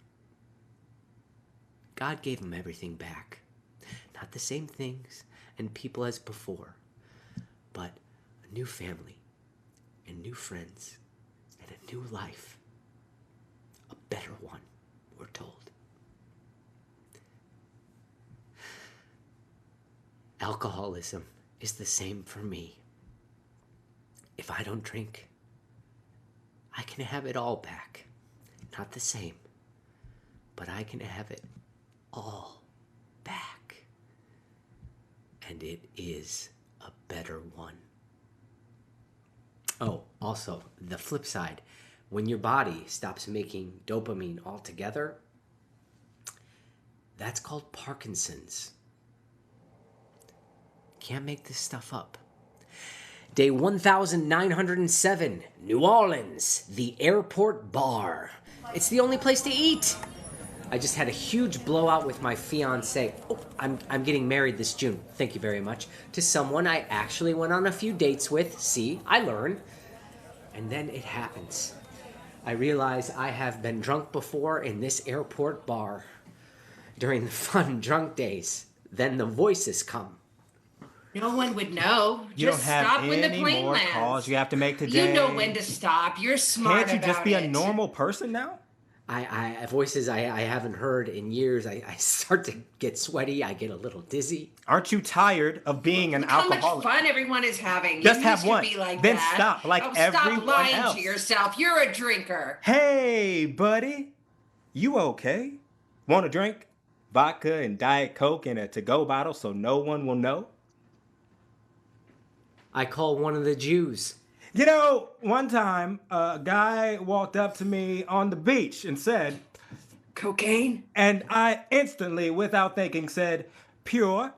C: God gave him everything back. Not the same things and people as before, but a new family and new friends and a new life. A better one, we're told. Alcoholism is the same for me. If I don't drink, I can have it all back. Not the same, but I can have it all back. And it is a better one. Oh, also, the flip side. When your body stops making dopamine altogether, that's called Parkinson's. Can't make this stuff up. Day 1907, New Orleans, the airport bar. It's the only place to eat. I just had a huge blowout with my fiancé. Oh, I'm getting married this June, thank you very much, to someone I actually went on a few dates with. See, I learned. And then it happens. I realize I have been drunk before in this airport bar. During the fun drunk days, then the voices come.
D: No one would know.
F: You
D: Just
F: don't have
D: stop when the
F: any
D: plane
F: more
D: lands.
F: calls you have to make today.
D: You know when to stop. You're smart
F: Can't you just
D: about
F: be a
D: it.
F: normal person now?
C: Voices I haven't heard in years. I start to get sweaty. I get a little dizzy.
F: Aren't you tired of being an
D: How much
F: alcoholic?
D: fun everyone is having.
F: Just
D: You
F: have
D: used to
F: one.
D: Be like
F: Then
D: that.
F: stop, like
D: Stop
F: everyone
D: lying
F: else.
D: to yourself. You're a drinker.
F: Hey, buddy. You okay? Want a drink? Vodka and Diet Coke in a to-go bottle so no one will know?
C: I call one of the Jews.
F: You know, one time, a guy walked up to me on the beach and said,
D: Cocaine?
F: and I instantly, without thinking, said, pure.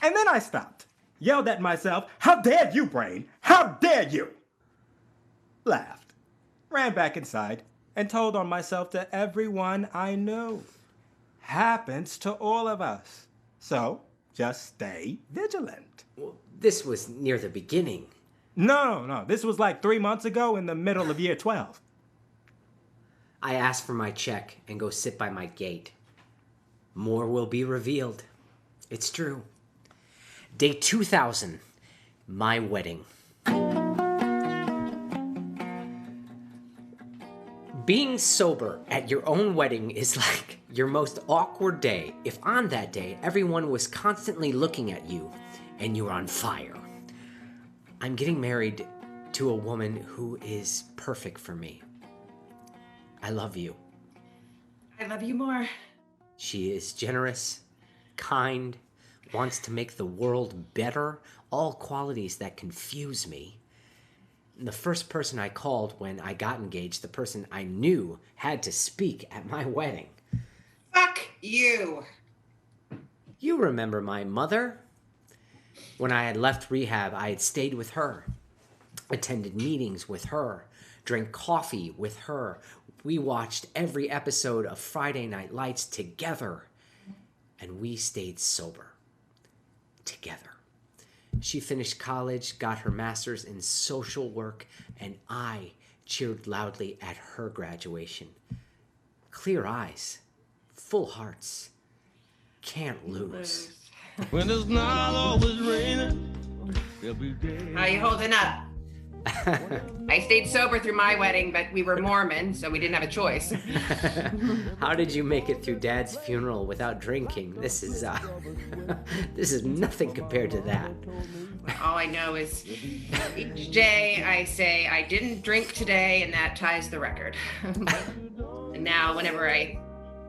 F: And then I stopped, yelled at myself, how dare you, brain? How dare you? Laughed, ran back inside, and told on myself to everyone I knew. Happens to all of us. So, just stay vigilant.
C: Well, this was near the beginning.
F: No. This was like 3 months ago in the middle of year 12.
C: I ask for my check and go sit by my gate. More will be revealed. It's true. Day 2000, my wedding. Being sober at your own wedding is like your most awkward day if on that day everyone was constantly looking at you and you're on fire. I'm getting married to a woman who is perfect for me. I love you.
D: I love you more.
C: She is generous, kind, wants to make the world better, all qualities that confuse me. The first person I called when I got engaged, the person I knew had to speak at my wedding.
D: Fuck you.
C: You remember my mother? When I had left rehab, I had stayed with her, attended meetings with her, drank coffee with her. We watched every episode of Friday Night Lights together, and we stayed sober together. She finished college, got her master's in social work, and I cheered loudly at her graduation. Clear eyes, full hearts, can't lose.
A: When it's not always raining, there'll be days.
D: How you holding up? I stayed sober through my wedding, but we were Mormon, so we didn't have a choice.
C: How did you make it through Dad's funeral without drinking? This is nothing compared to that.
D: All I know is each day I say I didn't drink today, and that ties the record. And now whenever I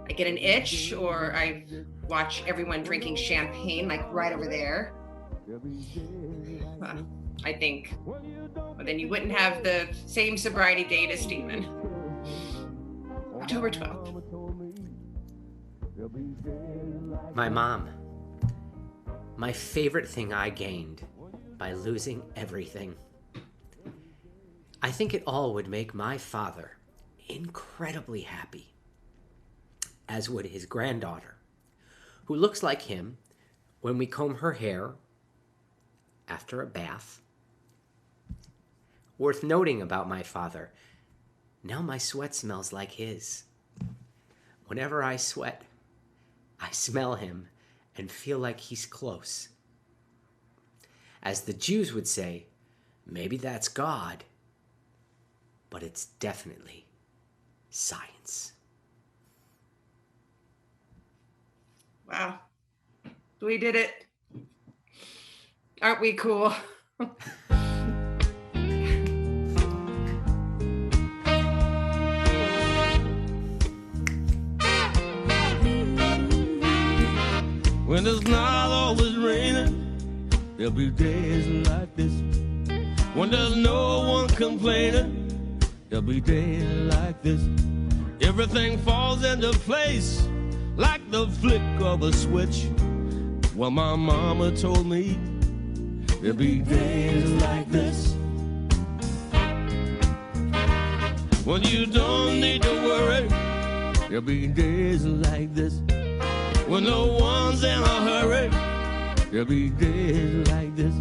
D: get an itch or I watch everyone drinking champagne, like right over there, I think, well, then you wouldn't have the same sobriety date as Stephen. October 12th.
C: My mom. My favorite thing I gained by losing everything. I think it all would make my father incredibly happy, as would his granddaughter, who looks like him when we comb her hair after a bath. Worth noting about my father, now my sweat smells like his. Whenever I sweat, I smell him and feel like he's close. As the Jews would say, maybe that's God, but it's definitely science.
D: Wow. We did it. Aren't we cool?
A: When it's not always raining, there'll be days like this.
G: When there's no one complaining, there'll be days like this. Everything falls into place like the flick of a switch. Well, my mama told me there'll be days like this. When you don't need to worry, there'll be days like this. When no one's in a hurry, there'll be days like this.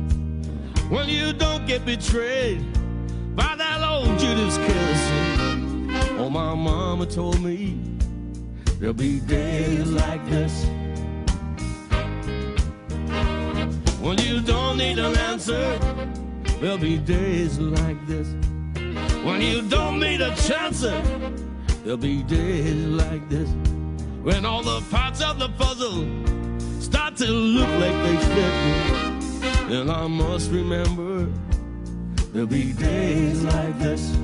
G: When you don't get betrayed by that old Judas kiss. Oh, my mama told me there'll be days like this. When you don't need an answer, there'll be days like this. When you don't need a chance, there'll be days like this. When all the parts of the puzzle start to look like they fit, then I must remember there'll be days like this.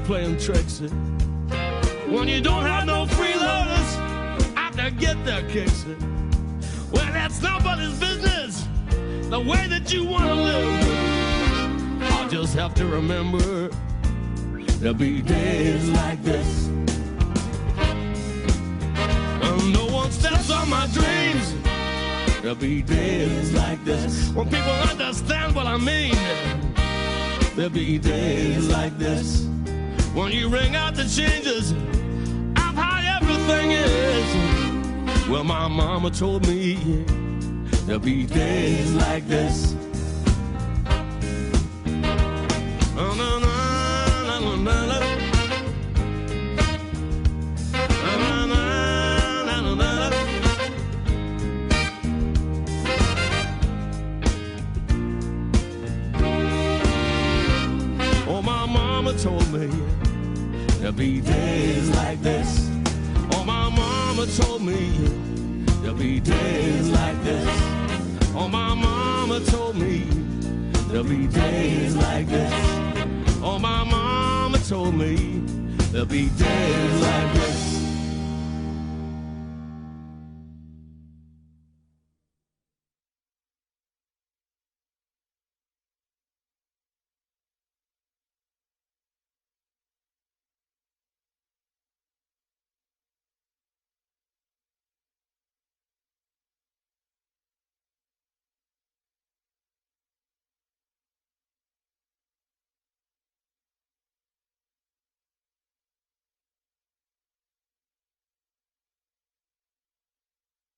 G: Playing tricks. When you don't have no freeloaders out to get their kicks. Well, that's nobody's business, the way that you want to live. I'll just have to remember there'll be days like this. When no one steps on my dreams, there'll be days like this. When people understand what I mean, there'll be days like this. When you ring out the changes of how everything is. Well, my mama told me there'll be days like this. Oh, no, no, no, no, no, no. Oh, my mama told me there'll be days like this. Oh, my mama told me there'll be days like this. Oh, my mama told me there'll be days like this. Oh, my mama told me there'll be days like this.